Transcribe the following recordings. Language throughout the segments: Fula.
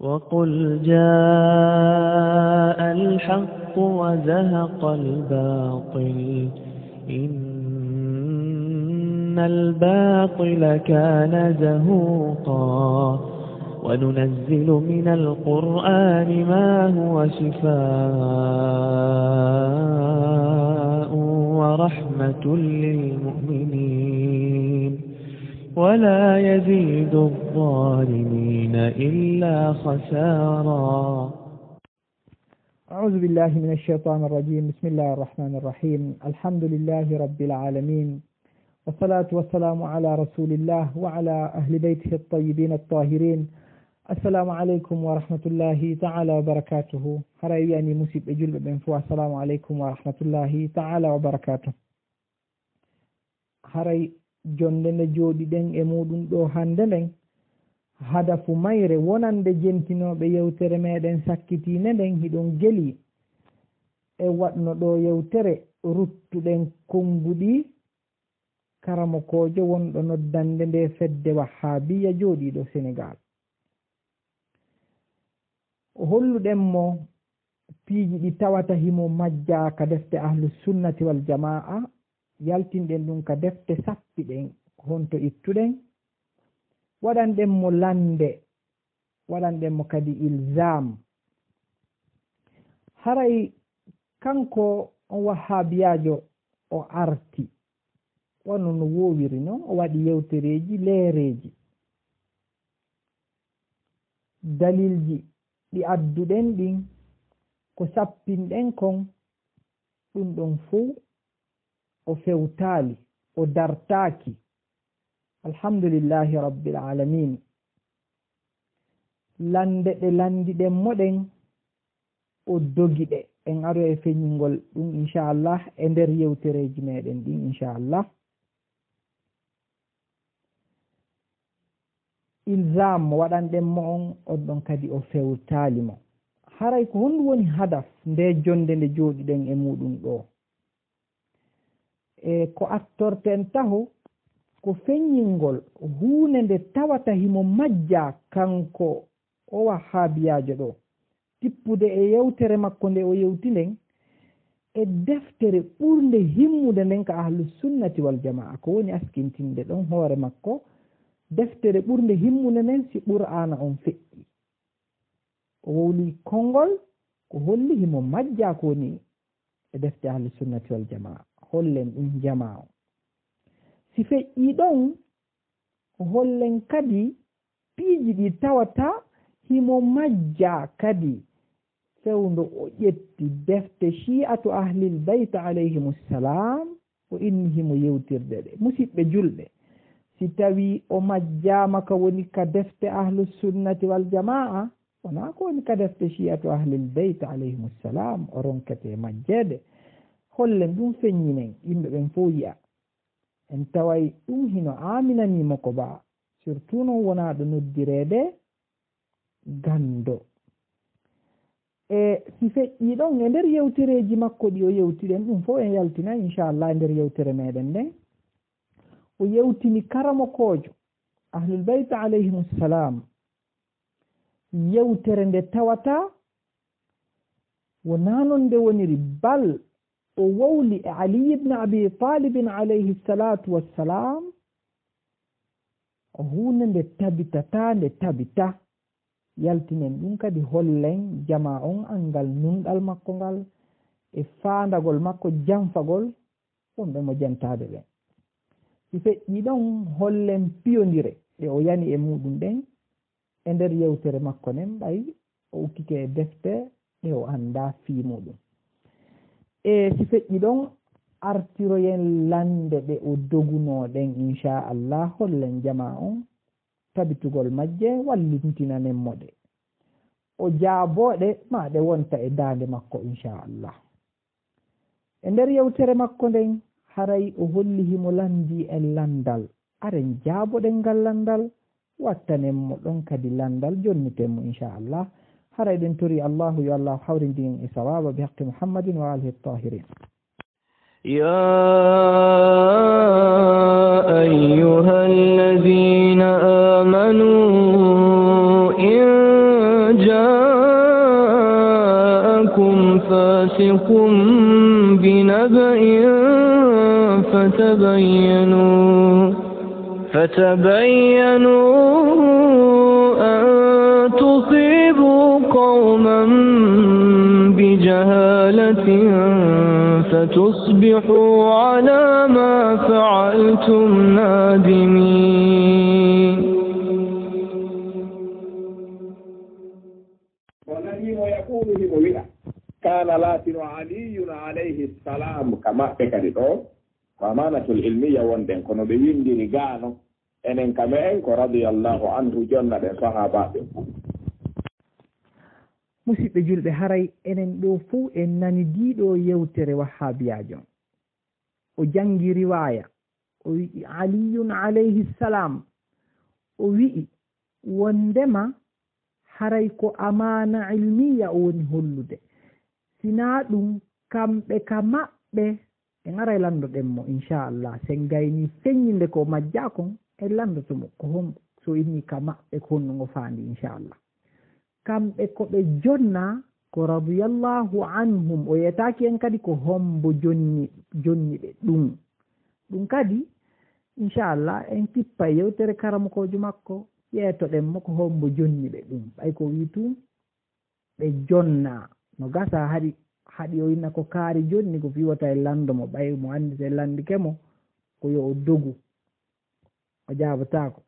وقل جاء الحق وزهق الباطل إن الباطل كان زهوقا وننزل من القرآن ما هو شفاء ورحمة للمؤمنين ولا يزيد الظالمين إلا خسارا. أعوذ بالله من الشيطان الرجيم. بسم الله الرحمن الرحيم. الحمد لله رب العالمين، والصلاة والسلام على رسول الله وعلى أهل بيته الطيبين الطاهرين. السلام عليكم ورحمة الله تعالى وبركاته. هرأي يعني مسيب أجل بنفوا. السلام عليكم ورحمة الله تعالى وبركاته. هرأي jonde jooɗi ɗen e muɗum ɗo hande nden hadafu mayre wonande jentinoɓe yewtere meɗen sakkitine nden hiɗon geli e waɗno ɗo yewtere ruttuɗen konnguɗi karamokojo wonɗo noddande nde fedde wahhabiya jooɗiɗo Sénégal. o holluɗen mo piiji ɗi tawata himo majja ka defte ahlus sunnati wal jama'a, yaltinɗen ɗum ka defte sappiɗen honto ittuɗen, waɗanɗen mo lande, waɗanɗen mo kadi ilzam. haray kanko on wahhabiyajo o arti wonno no wowiri noon, o waɗi yewtereji leereji, dalilji ɗi adduɗen ɗin ko sappinɗen kon ɗum ɗon fuu o fewtali, o dartaki. alhamdulillahi rabbil alamin. lande ɗe landiɗen moɗen o dogiɗe en aro e feñingol ɗum inchallah e nder yewtereji meɗen ɗin inchallah. ilzam waɗanɗen mo on ɗon kadi o fewtali mo. haray ko honɗum woni hadaf nde jonde nde jooɗiɗen e muɗum ɗo, e ko attorten taho ko feññingol huunde nde tawata himo majja kanko o wahhabiyajo ɗo, tippude e yewtere makko nde o yewti nden e deftere ɓurde himmude nden ka ahlus sunnati wal jama'a, ko woni askintinde ɗon hoore makko. deftere ɓurde himmude nden si qur'ana on feƴƴi, o wowli konngol ko holli himo majja ko woni e defte ahlus sunnati wal jama'a. hollen ɗum jama'o si feƴƴi ɗon, hollen kadi piiji ɗi tawata himo majja kadi fewndo o ƴetti defte shi'atu ahlil bayt alayhimussalam o inni himo yewtirde ɗe. musidɓe julɓe, si tawi o majjama ka woni ka defte ahlus sunnati wal jama'a, wona ko woni ka defte shi'atu ahlil bayt alayhimussalam o ronkete majjede. hollen ɗum feññinen yimɓe ɓen fof yi'a, en taway ɗum hino aminanimo ko ba, surtout noon wonaɗo noddirede gando. e si feƴƴi ɗon e nder yewtereji makko ɗi o yewtiɗen ɗum fof en yaltina inchallah e nder yewtere meɗen nden, o yewtini karamokojo ahlul bayt alayhimussalam yewtere nde tawata wona non nde woniri, bal o wowli e Ali ibn Abi Talib alayhi salatu wassalam o hunde nde tabitata nde tabita. yaltinen ɗum kadi hollen jama on angal nunɗal makko ngal e faandagol makko janfagol wonɓe mo jantade ɓen. si feƴƴi ɗon hollen piyodire ɗe o yani e muɗum ɗen e nder yewtere makko nen ɓay o ukkike e defte ɗe o anda fii muɗum. e si feƴƴi ɗon artiroyen lande ɗe o dogunoɗen inchallah, hollen jama on tabitugol majje wallintinanen moɗe, o jaaboɗe ma ɗe wonta e dande makko inchallah. e nder yewtere makko nden haray o holli himo landi en landal, aren jaaboɗen ngal landal, wattanen mo ɗon kadi landal jonniten mo inchallah. haray ɗen tori allahu yo allah hawrindin e sawaba bi haqqi muhammadin wa alihi tahirin. يا أيها الذين آمنوا إن فاسق بنبأ فتبينوا أن تصيبوا قوما بجهالة فتصبحوا على ما فعلتم نادمين. ويقول لموئة كان لاتن علي عليه السلام كما تكرر ومانة العلمية وندن كنو بيوندي رجانو enen kamen ko radiyallahu anhu jonna den sahabaɓe. musidɓe julɓe haray enen ɗo fuu en nani diɗo yewtere wahhabiyajo o jangi riwaya o wi'i aliyun alayhi salam o wi'i wondema haray ko amana ilmiya o woni hollude sina ɗum kamɓe ka maɓɓe en aray landoɗen mo inchallah sen gayni feññinde ko majja kon en landotomo ko hombo so inni ka maɓɓe ko honnugo faandi inchallah kamɓe ko ɓe jonna ko radiyallahu anhum o yetaki en kadi ko hombo jonni ɓe ɗum kadi inchallah en kippa yewtere karamokojo makko ƴeetoɗen mo ko hombo jonni ɓe ɗum ɓay ko wi tum ɓe jonna no gasa haɗi o inna ko kaari jonni ko fiwata e lando mo ɓay mo andi so landike mo ko yo o dogu o jabatako.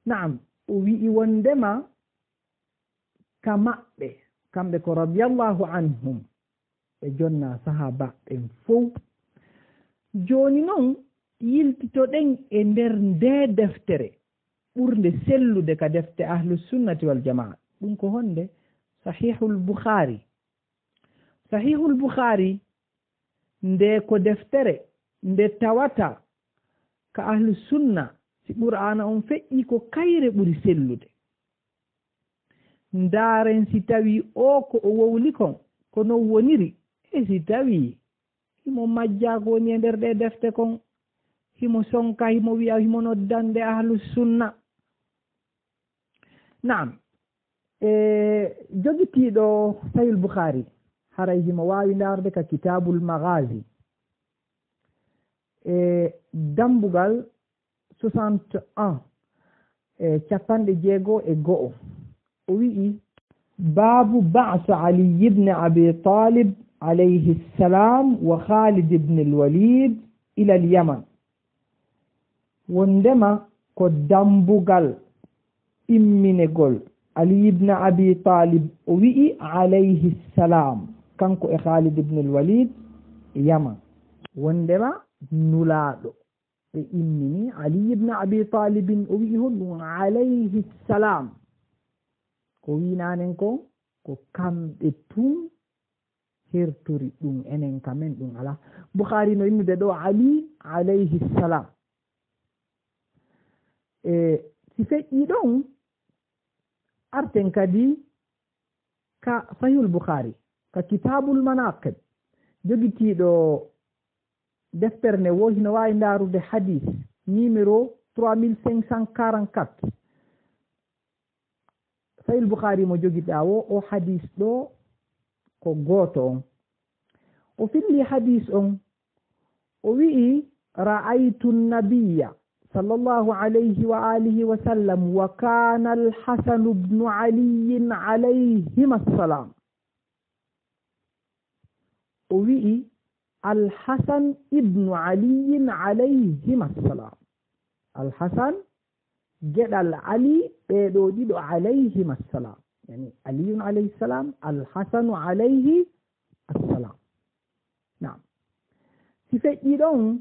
Naam, o wi'i wondema ka maɓɓe kamɓe ko radiyallahu anhum ɓe jonna sahaba ɓen fof. Joni noon yiltitoɗen e nder nde deftere ɓurde sellude ka defte ahlu sunnati wal jamaa ɗum ko honde sahihul bukhari. Sahihul bukhari nde ko deftere nde tawata ka ahlu sunna si qur'ana on feƴƴi ko kayre ɓuri sellude. Ndaren si tawi o ko o wowli kon ko non woniri e si tawi himo majja ko woni e nder ɗe defte kon himo sonka himo wi'a himo noddande ahlu sunna. Naam, jogitiiɗo sahih bukhari haray himo wawi ndarde ka kitabul maghazi dambugal 61 capanɗe 62 o wi'i babu ba'sa ali ibn abi talib alayhi salam wa khalid ibn al-walid ila al-yaman. wondema ko dambugal imminegol ali ibn abi talib o wi'i alayhi salam kanko e khalid ibn al-walid yaman. wondema nulaaɗo ɓe immini ali ibn abi talibin o wi'i honɗum alayhi salam ko winanen ko kamɓe tun hertori ɗum enen kamen ɗum ala. bukhari no innude ɗo ali alayhi salam. si feƴƴi ɗon arten kadi ka sahihul bukhari ka kitabul manaqib jogitiiɗo deftere nde wo hino wawi ndarude hadis numéro 3544 sahih bukhari mo jogiɗa o hadis ɗo ko goto on o filli hadis on o wi'i ra'aytu an-nabiyya sallallahu alayhi wa alihi wa sallam wa kana al-hasan ibn ali alayhima assalam. o wi'i al-hasan ibn ali alayhima assalam. al-hasan geɗal ali ɓeɗo ɗiɗo alayhima assalam, yani aliyun alayhi salam, al-hasanu alayhi assalam. Naam, si feƴƴi ɗon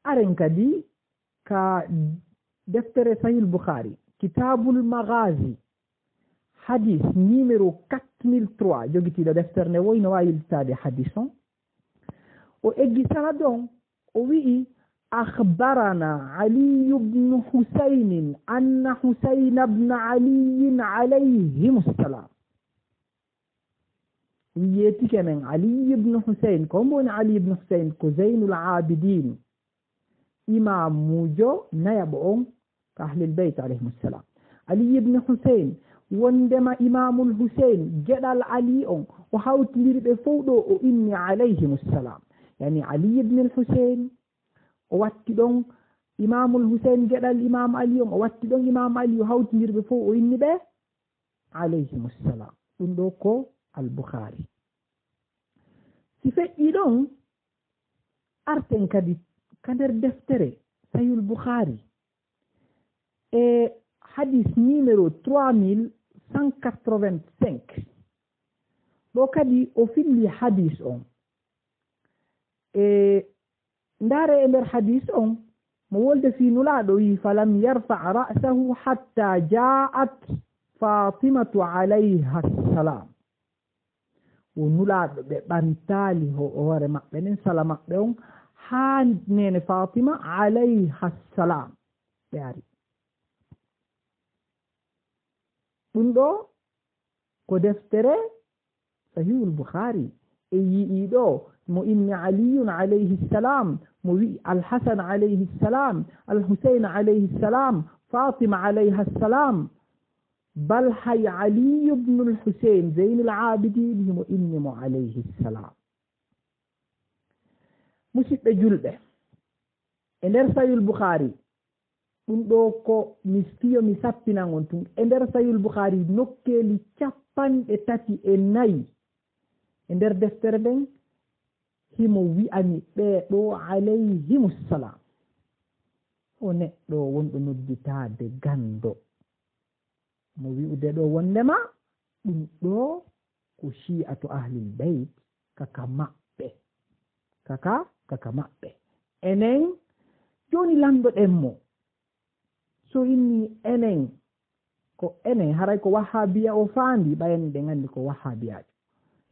aren kadi ka deftere sahih bukhari kitabul maghazi hadis numéro 4003 jogitiɗo deftere nde woyno wawi yiltade hadis on o eggi sanadon o wi'i akhbarana ali ibn husayn anna husayn ibn ali alayhim assalam. wiyetike men ali ibn husayn ko mboni ali ibn husayn ko zainul abidin imam mujo nayaɓo on ka ahlil beyt alayhim assalam. ali ibn husayn wondema imamul Husain geɗal Ali on o hawtidiri ɓe fof ɗo o inni alayhimussalam, yani Ali ibn al Husain o watti ɗon imamul Husain geɗal imam Ali on o watti ɗon imam Ali o hawtidiri ɓe fof o inni ɓe alayhimussalam. ɗum ɗo ko al Bukhari. si feƴƴi ɗon arten kadi ka nder deftere Sahihul Bukhari e hadis numéro 3185 ɗo kadi o filli hadis on e ndaare e nder hadis on mo wolde fi nulaaɗo wi falam yarfa ra'sahu hatta ja'at fatimatu alayha salam. o nulaaɗo ɓe ɓantaali hoore maɓɓe nden sala maɓɓe on haa nene fatima alayha salam ɓe ari. ɗum ɗo ko deftere Sahihul Bukhari e yi'i ɗo mo inni aliyun alayhi salam, mo wi alhasan alayhi salam, alhusain alayhi salam, fatima alayha salam, bal hay Ali ibn al-Husayn Zayn al-Abidin himo inni mo alayhi salam. musidɓe julɓe e nder Sahihul Bukhari ɗum ɗo ko mi fiyo mi sappinan on tun e nder Sahihul Bukhari nokkeeli 34 e nder deftere nden himo wi'ani ɓeeɗo alayhimussalam. o neɗɗo wonɗo nodditaade gando mo wi'ude ɗo wondema ɗum ɗo ko shi'atu ahlil bayt kaka maɓɓe kaka maɓɓe. enen joni lamdoɗen mo so inni enen ko enen haray ko wahabiya o faandi ɓayani ɓe nganndi ko wahabiyajo.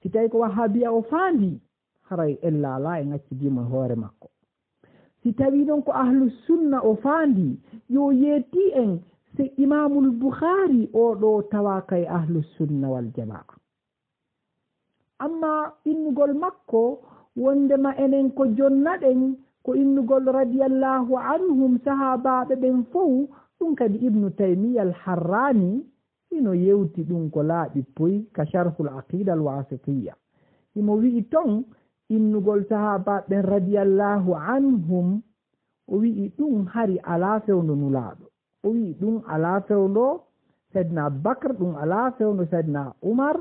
si tawi ko wahabiya o faandi haray en laala e ŋaccidimo e hoore makko. si tawi ɗon ko ahlu sunna o faandi yo yetti en si imamul Bukhari o ɗo tawa kay ahlu sunna wal jamaa. amma innugol makko wondema enen ko jonnaɗen ko innugol radiyallahu anhum sahabaɓe ɓen fof ɗum kadi Ibnu Taymiya al-Harrani ino yewti ɗum ko laaɓi poy ka sharhul aqida al-wasitiyya. imo wi'i ton innugol sahabaɓe radiyallahu anhum o wi'i ɗum hari ala fewndo nulaaɗo. o wi'i ɗum ala fewndo Sayyidina Bakr, ɗum ala fewndo Sayyidina Umar,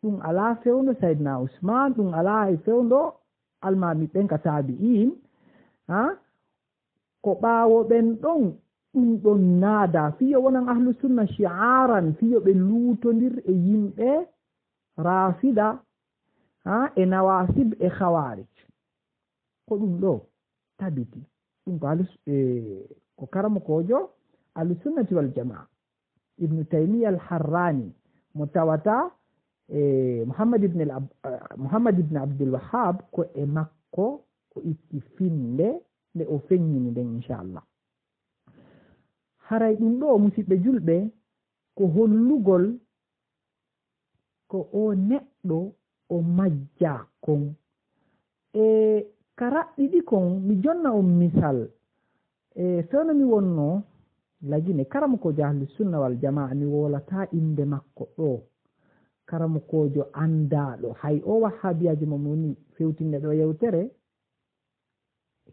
ɗum ala fewndo Sayyidina Usman, ɗum ala e fewndo almami ɓen ka tabi'in. ko ɓaawo ɓen ɗon ɗum ɗon naada fiyo wonan ahlu sunna shi'aran fiyo ɓe luutondir e yimɓe rafida e nawasib e khawarij. ko ɗum ɗo tabiti ɗum ko karamo kojo ahlu sunnati wal jamaa Ibnu Taymiya al-Harrani mo tawata Muhammad ibn Abdul Wahhab ko e makko o itti finde nde o feññini nden inchallah. haray ɗum ɗo musidɓe julɓe ko hollugol ko o neɗɗo o majja kon e ka raɓɓiɗi kon mi jonna on misal fewno mi wonno lagine karamokojo ahlu sunna wal jamaa mi wolata inde makko ɗo karamokojo andaɗo hay o wahabiyajo mo woni fewtinde ɗo yewtere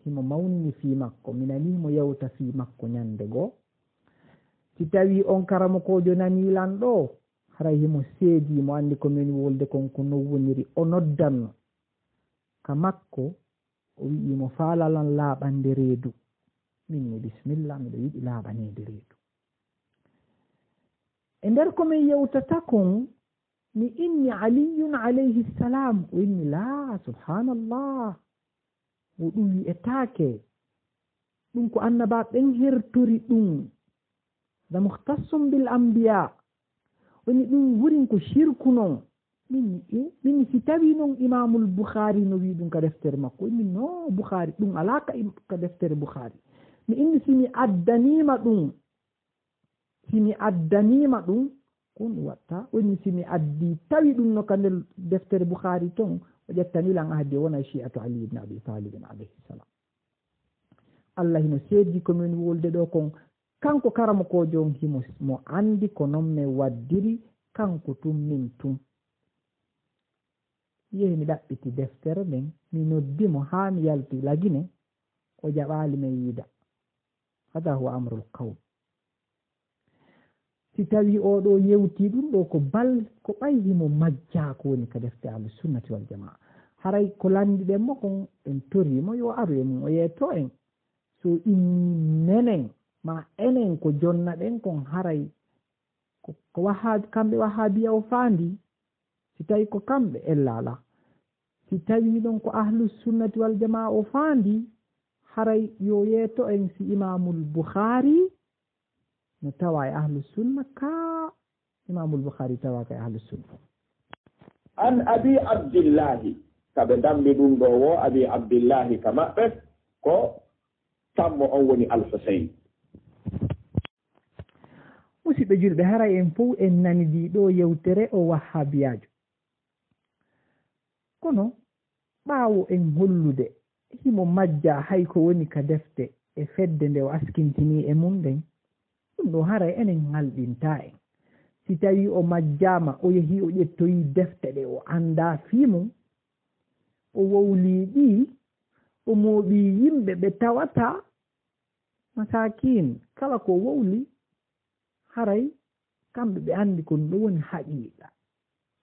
himo mawnini fi makko mi nanimo yewta fi makko ñande goo. si tawi on karamokojo nanilan ɗo haray himo seedi mo andi ko min wolde kon ko no woniri o noddanno ka makko o wi'imo faalalan laaɓande reedu. minni bisimilla miɗo yiɗi laaɓanede reedu. e nder komin yewtata kon mi inni aliyun alayhi salam o inni la subhanallah o ɗum wi'etake ɗum ko annaba ɓen hertori ɗum da muhtassum bil anbiya woni ɗum wurin ko shirku noon. min si tawi noon imamul Bukhari no wi ɗum ka deftere makko inni no Bukhari ɗum ala ka deftere Bukhari. mi inni simi addanima ɗum kon ɗum watta woni simi addi tawi ɗum no ka nder deftere Bukhari ton o ƴettanilan ahdi wona shi'atu Ali ibn Abi Talib alayhi salam. Allah hino seedi komin wolde ɗo kon kanko karamo ko jon himo mo andi ko non mi waddiri kanko tum min tum yehi mi ɗaɓɓiti deftere nden mi noddimo haa mi yalti lagine o jaɓaali mi yiida hada huwa amrul qawm si tawi oɗo yewti ɗum ɗo ko ko ɓaylimo majja ko woni ka defte ahlusunnati wal jamaa haray ko landiɗen mo kon en torimo yo aru e mum o yeeto en so inni nenen ma enen ko jonna ɗen kon haray ko kamɓe wahabiya o faandi si tawi ko kamɓe ellala si tawi ɗon ko ahlusunnati wal jamaa o faandi haray yo yeeto en si imamul Bukhari no tawa e ahlusunna ka imamul Bukhari tawa ka e ahlusunna an abi abdillahi kaɓe dammi ɗum ɗo wo abi abdillahi ka maɓɓe ko tammo on woni al-Husayn musidɓe julɓe haray en fof en nanidi ɗo yewtere o wahhabiyajo kono ɓaawo en hollude himo majja hay ko woni ka defte e fedde nde o askintini e mum nden ɗum ɗo haray enen halɗinta en si tawi o majjama o yehi o ƴettoyi defte ɗe o anda fimum o wowli ɗi o mooɓi yimɓe ɓe tawata masakin kala ko wowli haray kamɓe ɓe andi ko ɗum ɗo woni haqiqa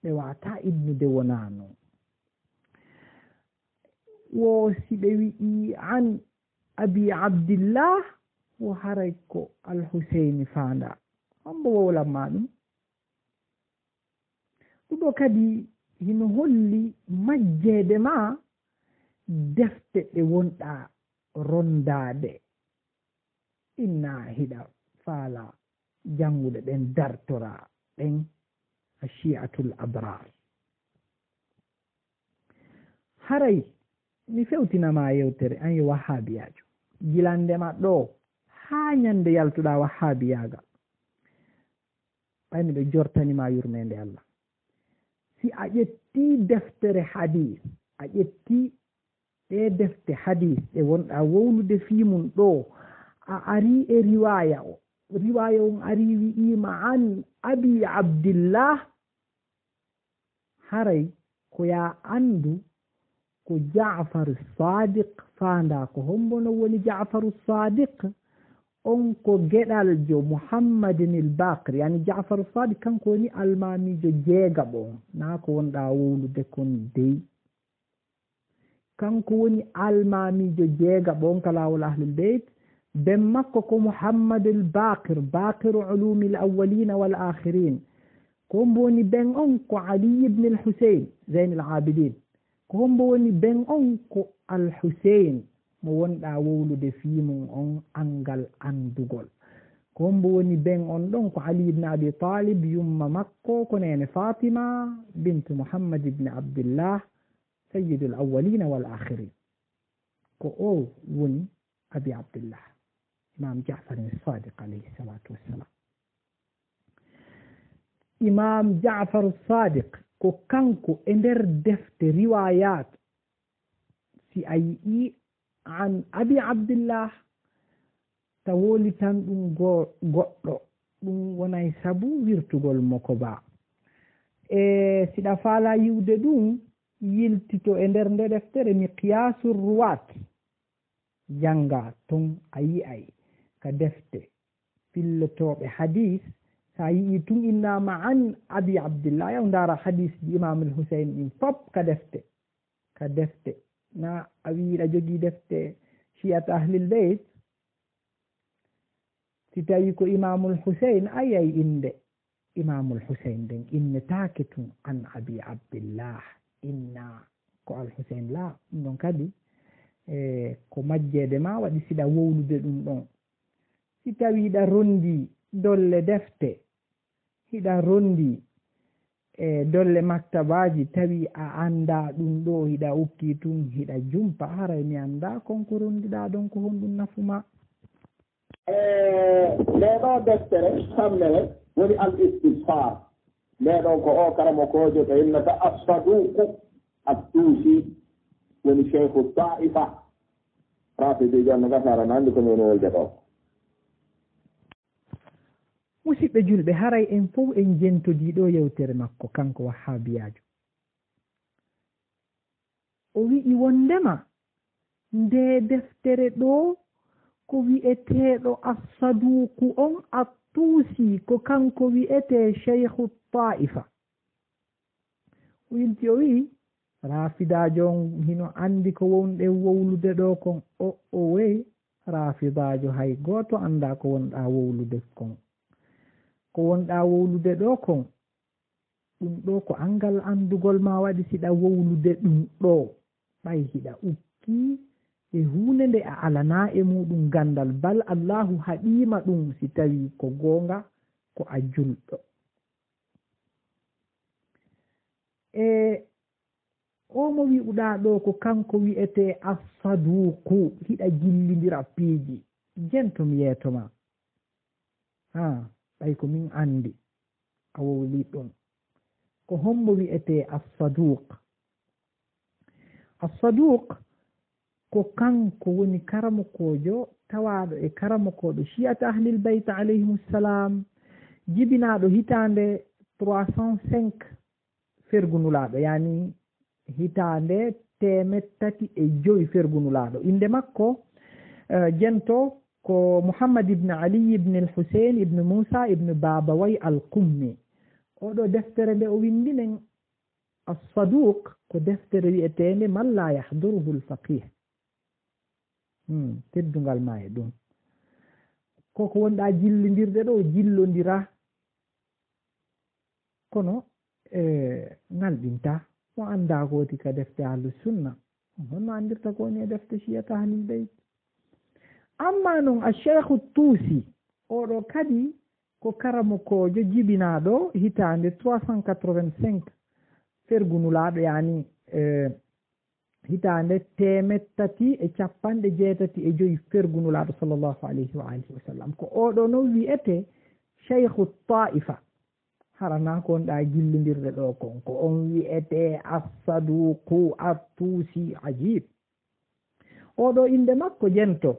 ɓe wata ibnude wona noon wo si ɓe wi'i an abi abdillah wo haray ko al-Husayni faanda hombo wowlanma ɗum ɗo kadi hino holli majjede ma defte ɗe wonɗa rondade inna hiɗa faala jangude ɗen dartora ɗen ashi'atul abrar haray mi fewtinama yewtere an yo wahhabiyajo gilandema ɗo haa ñande yaltuɗa wahhabiyaga ɓaymi ɗo jortanima yurmede Allah si a ƴetti deftere hadis a ƴetti ɗe defte hadis ɗe wonɗa wowlude fimum ɗo a ari e riwaya on ari wi'ima an abi abdillah haray ko ya andu ko Ja'far Sadiq faanda ko hombono woni Ja'far Sadiq on ko geɗaljo Muhammadin al-Baqir yani Ja'far Sadiq kanko woni almamijo jeegaɓo na ko wonɗa wowlude kon dey kanko woni almamijo jeegaɓo on ka lawol ahlul beyt ben makko ko Muhammad al-Baqir baqiru ulumi al-awwalin wal akhirin ko hombo woni ben on ko Ali ibn al-Husayn Zayn al-Abidin ko hombo woni ben on ko al-Husayn mo wonɗa wowlude fimum on angal andugol ko hombo woni ben on ɗon ko Ali ibn Abi Talib yumma makko ko nene Fatima bint Muhammad ibn Abdullah sayyidul awwalin wal akhirin ko o woni Abi Abdullah Imam Ja'far as-Sadiq alayhi salatu wassalam Imam Ja'far as-Sadiq ko kanko e nder defte riwayat si a yi'i an abi abdillah tawoli tan ɗum goɗɗo ɗum wonay sabu wirtugol moko ba e siɗa faala yiwde ɗum yiltito e nder nde deftere miqyasu ruwat janga ton a yi'ay ka defte fillotoɓe hadis sa yii tun innama an abi abdillah yaw ndara hadis ji imam al-Husayn ɗin fop ka defte na a wiiɗa jogii defte shiyat ahlil beyt si tawi ko imamul Husayn ayay inde imamul Husayn nden innetaake tun an abi abdillah inna ko al-Husayn la ɗum ɗon kadi ko majjede ma waɗi siɗa wowlude ɗum ɗon si tawi ɗa rondi dolle defte hiɗa rondi e dolle maktabaji tawi a anda ɗum ɗo hiɗa ukki tun hiɗa jumpa haray mi anda konko rondiɗa ɗon ko honɗum nafuma ndeɗo deftere sammere woni al istisfar ndeɗon ko o karamo kojo to innata as-saduqu at-tusi woni cheikhu ta'ifa rafidi jonno gasara nandi ko min wolde ɗo musidɓe julɓe haray en fof en jentodiɗo yewtere makko kanko wahabiyajo o wi'i wondema nde deftere ɗo ko wi'eteɗo assaduku on attuusi ko kanko wi'ete cheikhu taifa o yilti o wi'i rafidajo on hino andi ko wonɗe wowlude ɗo kon o wey rafidajo hay goto anda ko wonɗa wowlude kon ko wonɗa wowlude ɗo kon ɗum ɗo ko angal andugol ma waɗi siɗa wowlude ɗum ɗo ɓay hiɗa ukki e hunde nde a alana e muɗum gandal bal allahu haɗima ɗum si tawi ko gonga ko a julɗo e o mo wi'uɗa ɗo ko kanko wi'ete assaduku hiɗa jillidira piiji jento mi yeetoma ha ɓay ko min andi a wowli ɗum ko hombo wi'ete assaduk assaduk ko kanko woni karamokojo tawaɗo e karamokoɗo chiyata ahlil bayt alayhimussalam jibinaɗo hitande 305 fergunulaɗo yani hitande 305 fergunulaɗo inde makko jento ko Muhammad ibn Ali ibn al-Husayn ibn Musa ibn Babawai al-Qummi oɗo deftere nde o windinen as-Saduq ko deftere wi'etende man la yahduruhu al-faqih teddungal ma e ɗum koko wonɗa jillodirde ɗo jillodira kono ngalɗinta mo anda koti ka defte ahlus sunna honno andirta ko woni e defte chiyata ahlul bayt amma noon a cheikhu tuusi oɗo kadi ko karamokojo jibinaɗo hitande 385 fergunulaɗo yani hitande 365 fergunulaɗo sallllahu alayhi wa alihi wa sallam ko oɗo noon wiyete cheikhu taifa harana ko onɗa jillodirde ɗo kon ko on wiyete assaduku attuusi ajib oɗo inde makko jento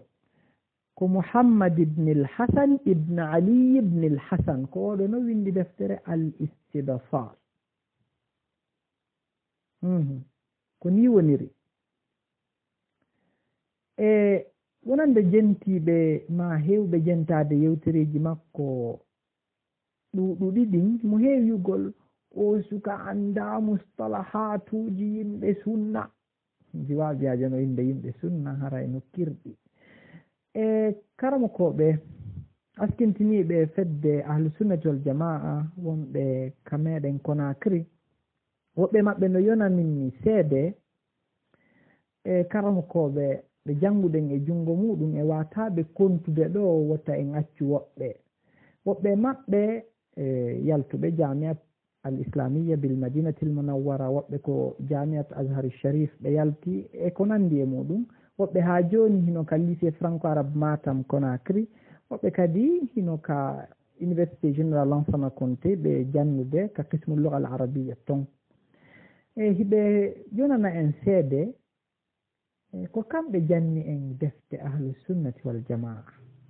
ko Muhammad ibn al-Hasan ibn Ali ibn al-Hasan ko oɗo no windi deftere al-istidfar ko ni woniri e wonande jentiɓe ma hewɓe jentade yewtereji makko ɗuɗuɗi ɗin mo heewi yugol o suka anda mustalahatuji yimɓe sunna jiwabiyajo no inde yimɓe sunna hara e nokkirɗi e karamokoɓe askintiniɓe fedde ahlusunnati wal jamaa wonɓe kameɗen Conakry woɓɓe maɓɓe no yonaninmi seede e karamokoɓe ɓe jannguɗen e junngo muɗum e wataɓe kontude ɗo wotta en accu woɓɓe maɓɓe yaltuɓe jamiat al islamia bil madinati l munawwara woɓɓe ko jamiat azhar sharif ɓe yalti e ko nandi e muɗum woɓɓe ha joni hino ka lycée franco arabe matam Conakry woɓɓe kadi hino ka université général Lansana Conté ɓe jannude ka qismu lugha al arabia ton e hiɓe jonana en seede ko kamɓe janni en defte ahlusunnati wal jamaa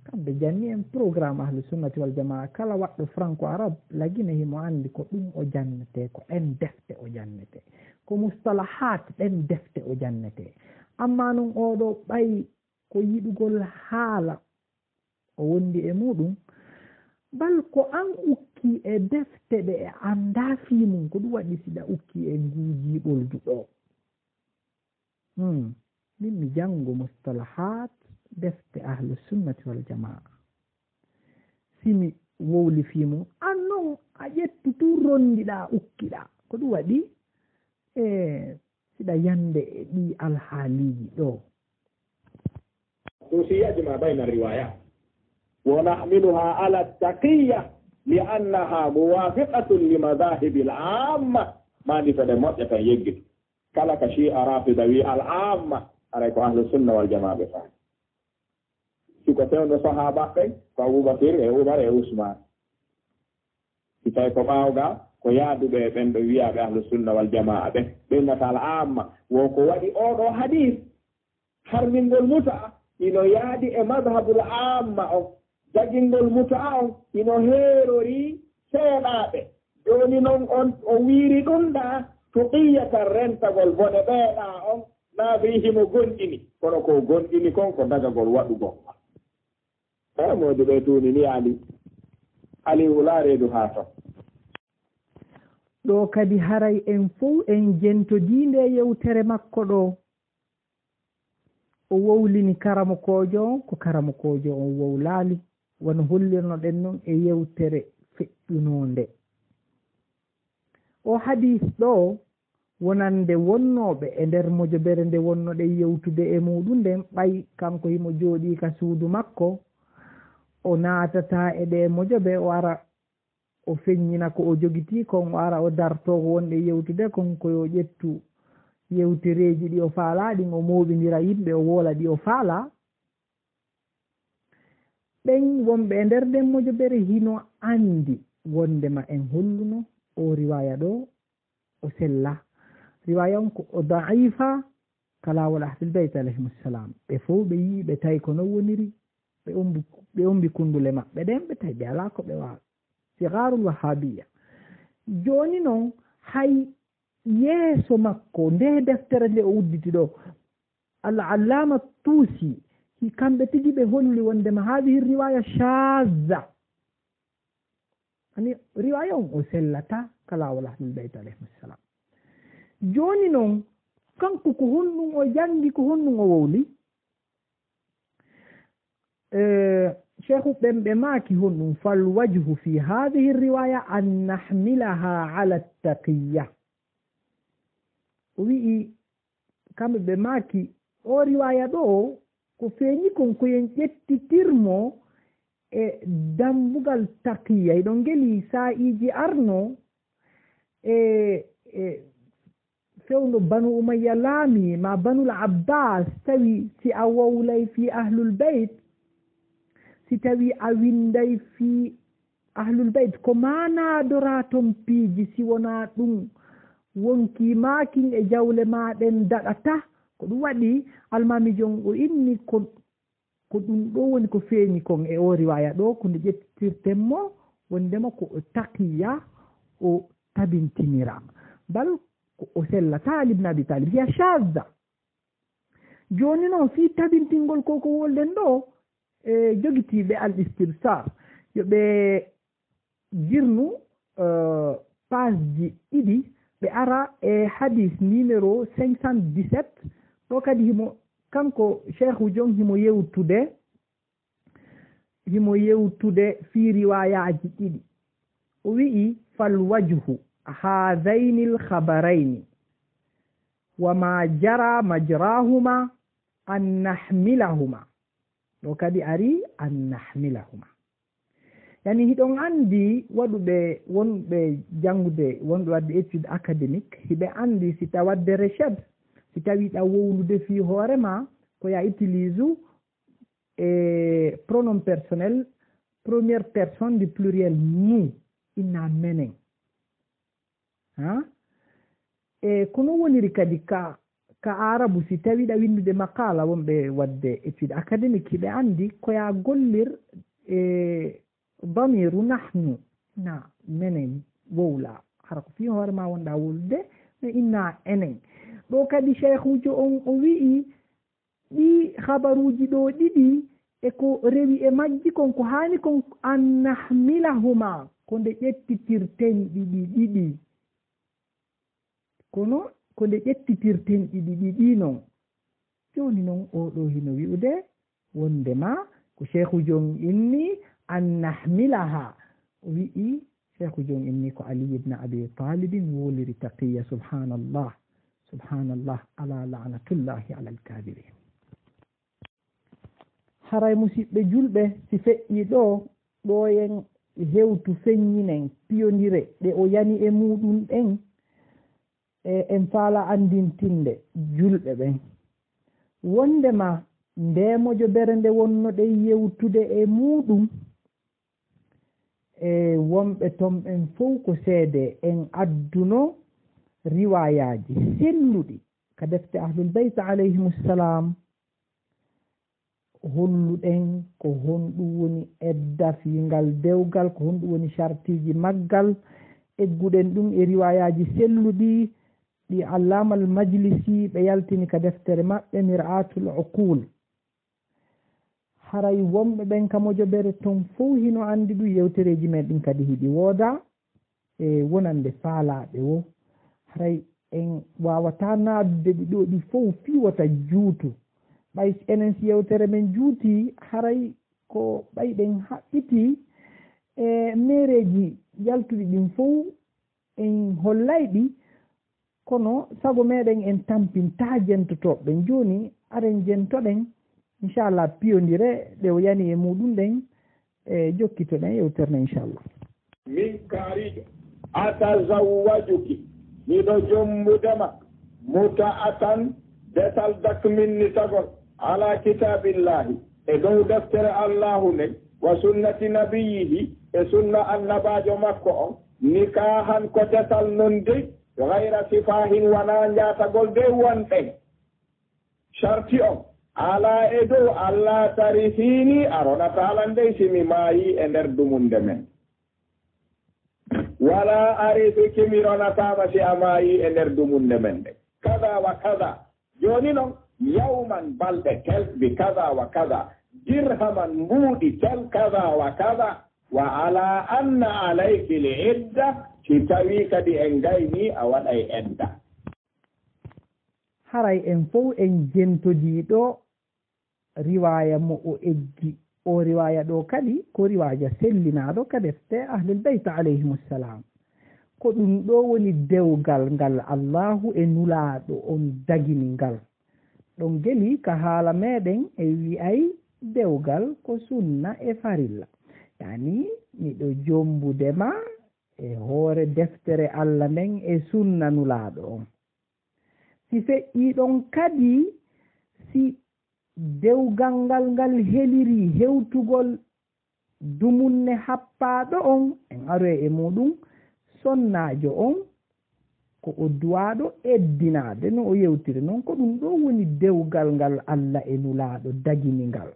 kamɓe janni en programme ahlusunnati wal jamaa kala waɗɗo franco arabe lagine himo andi ko ɗum o jannete ko ɗen defte o jannete ko mustalahat ɗen defte o jannete amma noon oɗo ɓay ko yiɗugol haala o wondi e muɗum bal ko an ukki e defte ɗe e anda fimum ko ɗum waɗi siɗa ukki e nguujiɓol duɗo min mi janngo mustalahat defte ahlusunnati wal jamaa simi wowli fimum an noon a ƴettu tu rondiɗa ukkiɗa ko ɗum waɗi e siɗa yande e ɗi alhaaliji ɗo خصوصيات ما بين الروايات ونحملها على التقية لأنها موافقة لمذاهب العامة ما نفد موت يجد كلا كشيء رافضوي العامة عليكم أهل السنة والجماعة بفعل شو كتير صحابة كأبو بكر عمر عثمان kita ko ɓaawga ko yaaduɓe ɓen ɓe wiyaɓe ahlusunna wal jamaa ɓe ɓennata al amma wonko waɗi oɗo hadis harmingol muta ino yaadi e madhabul amma o jagingol mutaa on ino heerori seeɗaaɓe jooni noon on o wiiri ɗum ɗaa tuqiyata rentagol bone ɓeeɗaa on naa wi himo gonɗini kono ko gonɗini kon ko dagagol waɗugol e moodi ɓe tuuni ni ali wulaareedu haa ton ɗo kadi haray en fof en jentodiinde yewtere makko ɗo o wowlini karamokoojo on ko karamokoojo on wowlaali wona hollirno ɗen noon e yewtere feƴƴunoonde o hadis ɗo wonande wonnooɓe e nder mojobere nde wonnoɗe yewtude e muɗum nden ɓay kanko himo jooɗii ka suudu makko o naatata e ɗe mojobe o ara o feññina ko o jogitii kon o ara o dartoo wonɗe yewtude kon koyo ƴettu yewtereeji ɗi o faalaa ɗin o mooɓindira yimɓe o woola ɗi o faalaa ɓen wonɓe e nder nden mojobere hino anndi wondema en holluno o riwaya ɗo o sella riwaya on ko o daifa kalawol ahlul beyt alayhimussalam ɓe fof ɓe yii ɓe tawi ko non woniri ɓe ombi kundule maɓɓe ɗen ɓe tawi ɓe alaa ko ɓe waawi sigarul wahabiya jooni noon hay yeeso makko nde deftere nde o udditi ɗo al-allama tuusi kamɓe tigi ɓe holli wondema hadihi riwaya shazza ani riwaya on o sellata kalawol ahlul beyt alayhimussalam jooni noon kanko ko honɗum o janngi ko honɗum o wowli cheikhu ɓen ɓe maaki honɗum fal wajhu fi hadihi riwaya an nahmilaha ala taqiya o wi'i kamɓe ɓe maaki o riwaya ɗo ko feeñi kon koyen ƴettitirmo e dambugal taqiya eɗon ngeli saa'iji arno e fewno banu umayya laami ma banul abbas tawi si a wowlay fi ahlul beyt si tawi a winday fi ahlul beyt ko manadora ton piiji si wona ɗum wonki maakin e jawle maɗen daɗata ko ɗum waɗi almamijon o inni ko ɗum ɗo woni ko feeñi kon e o riwaya ɗo ko nde ƴettirtenmo wondema ko o taqiya o tabintinira bal ko o sellata Ali ibn Abi Talib hiya shazza joni noon fi tabintingol koko wolden ɗo e jogitiɓe al istibsar yoɓe jirnu page ji ɗiɗi ɓe ara e hadis numéro 517 ɗo kadi himo kanko cheikhu jon himo yewtude fi riwayaji ɗiɗi o wi'i fal wajhu hadaini alkhabaraini wama jara majrahuma an nahmilahuma ɗo kadi ari an nahmilahuma yani hiɗon andi waɗuɓe wonɓe jangude wonɓe wadde étude académique hiɓe andi si tawi wadde recherche si tawi ɗa wowlude fi hoorema ko ya utilise u e pronom personnel première personne du pluriel nous inna menen e kono woniri kadi ka arabu si tawiɗa windude makala wonɓe wadde étude académique hiɓe andi koya gollir e damiru nahnu na menen wowla hara ko fi hoore ma wonɗa wolude no inna enen ɗo kadi cheikhujo on o wi'i ɗi habaruji ɗo ɗiɗi e ko rewi e majji kon ko hani kon an nahmilahuma ko nde ƴettitirten ɗiɗi kono ko nde ƴettitirten ɗiɗi noon joni noon oɗo hino wi'ude wondema ko cheikhu jon inni an nahmilaha o wi'i cheikhu jon inni ko Ali ibn Abi Talibin woliri taqiya subhanallah ala la'natullahi ala alkabirin haray musidɓe julɓe si feƴƴi ɗo en hewtu feññinen piyodire ɗe o yani e muɗum ɗen en faala andintinde julɓe ɓen wondema ndemojo bere nde wonno ɗe yewtude e muɗum e wonɓe ton ɓen fof ko seede en adduno riwayaji selluɗi ka defte ahlul beyt alayhimussalam holluɗen ko honɗum woni eddafingal dewgal, ko honɗum woni chartiji maggal, egguɗen ɗum e riwayaji selluɗi ɗi allamal majlisi ɓe yaltini ka deftere maɓɓe mir'atul uqul. haray wonɓe ɓen ka mojobere ton fof hino andi ɗum yewtereji men ɗin kadi hiɗi wooda e wonande faalaɓe wo. haray en wawata naddude ɗiɗo ɗi fof fiwata juutu ɓay enen si yewtere men juuti haray ko ɓayɗen haɓɓiti e mereji yaltuɗi ɗin fof en hollayɗi, kono sago meɗen en tampinta jentotoɓe. joni aren jentoɗen inchallah piyodire ɗe o yani e muɗum ɗen e jokkitoɗen yewtere inchallah. min kaariɗo atazawwajuki miɗo jombudema muta'atan desal dakminni tagol ala kitabillahi e dow deftere allahu nden wa sunnati nabiyihi e sunna annabajo makko on nikahan ko desal non dey gayra sifahin wona jatagol de wonɗen charti on ala e dow allah tarifini aronataala ndey simi maayi e nder dumunde men wala arifi kimi ronatama si a maayi e nder dumunde men nde kada wa kada joni noon yawman balɗe tel bi kada wa kada dirhaman mbuuɗi tel kada wa kada wa ala anna alayki li idda si tawi kadi en gayni a waɗay edda. haray en fof en jentodiɗo riwaya mo o eggi o riwaya ɗo kadi ko riwaya sellinaɗo ka defte ahlul beyt alayhimussalam, ko ɗum ɗo woni dewgal ngal allahu e nulaɗo on dagini ngal. ɗon geli ka haala meɗen e wi'ay dewgal ko sunna e farilla, yani miɗo jombudema e hoore deftere allah nden e sunna nulaɗo on. si feƴƴiɗon kadi si dewgal ngal heliri hewtugol dumunne happaɗo on en aroye e muɗum sonnajo on ko o duwaɗo eddinade no o yewtiri noon ko ɗum ɗo woni dewgal ngal allah e nulaɗo dagini ngal.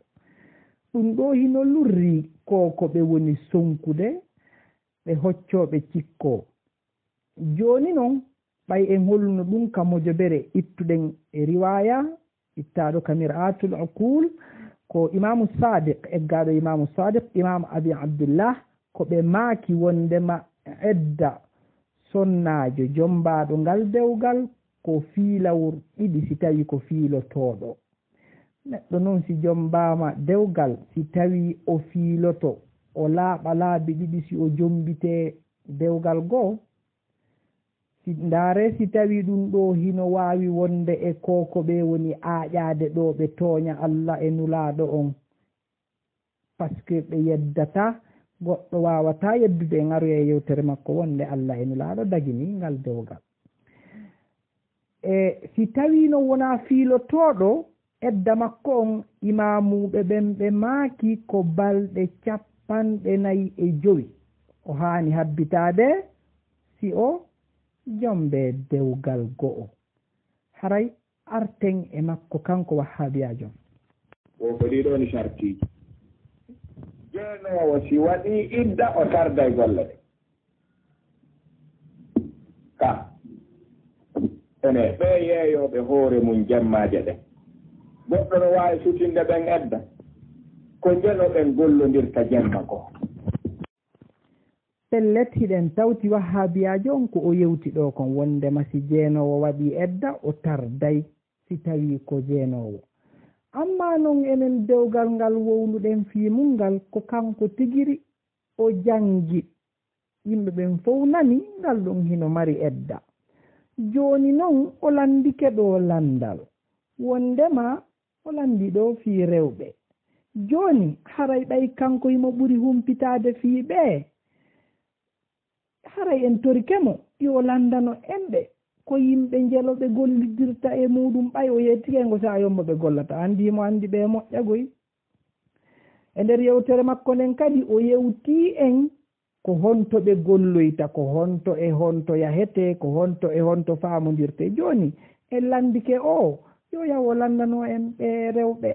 ɗum ɗo hino lurri ko ɓe woni sonkude ɓe hoccoɓe cikko. joni noon ɓay en holluno ɗum ka mojobere ittuɗen e riwaya ittaɗo ka mir'atul uqul ko imamu sadiq eggaɗo imamu sadiq imamu abi abdullah ko ɓe maaki wondema edda sonnajo jombaɗo ngal dewgal ko fiilawur ɗiɗi si tawi ko fiilotoɗo. neɗɗo noon si jombama dewgal si tawi o fiiloto o laaɓa laabi ɗiɗi si o jombite dewgal goo si ndaare si tawi ɗum ɗo hino wawi wonde e koko ɓe woni aaƴade ɗo ɓe tooña allah e nulaɗo on par ce que ɓe yeddata goɗɗo wawata yeddude e ngaru e yewtere makko wonde allah e nulaɗo dagini ngal dewgal. e si tawi no wona fiilotoɗo edda makko on imamuɓe ɓen ɓe maaki ko balɗe 45 o haani habbitade si o jombe dewgal go'o. haray arten e makko kanko wahhabiyajo o ko ɗiɗo ni sartiji jenowo si waɗi idda o tarda e golle ɗe ka ene ɓe yeeyoɓe hoore mum jemmaje ɗe goɗɗo no wawi sutinde ɓen edda ko jenoɓen gollodirta jemma ko. pellet hiɗen tawti wahhabiyajo on ko o yewti ɗo kon wondema si jeenowo waɗi edda o tarday si tawi ko jeenowo. amma noon enen dewgal ngal wowluɗen fiimum ngal ko kanko tigiri o jangi yimɓe ɓen fof nani ngal ɗum hino mari edda. joni noon o landike ɗo landal wondema o landi ɗo fii rewɓe. joni haray ɗay kanko himo ɓuri humpitade fii ɓe. haray en torikemo yo landano enɓe ko yimɓe jeeloɓe gollidirta e muɗum ɓay o yettikego sa yombo ɓe gollata andimo andi ɓe moƴƴagoy. e nder yewtere makko nden kadi o yewti en ko honto ɓe golloyta, ko honto e honto yahete, ko honto e honto faamodirte. joni en landike o yo yawo landano en ɓe rewɓe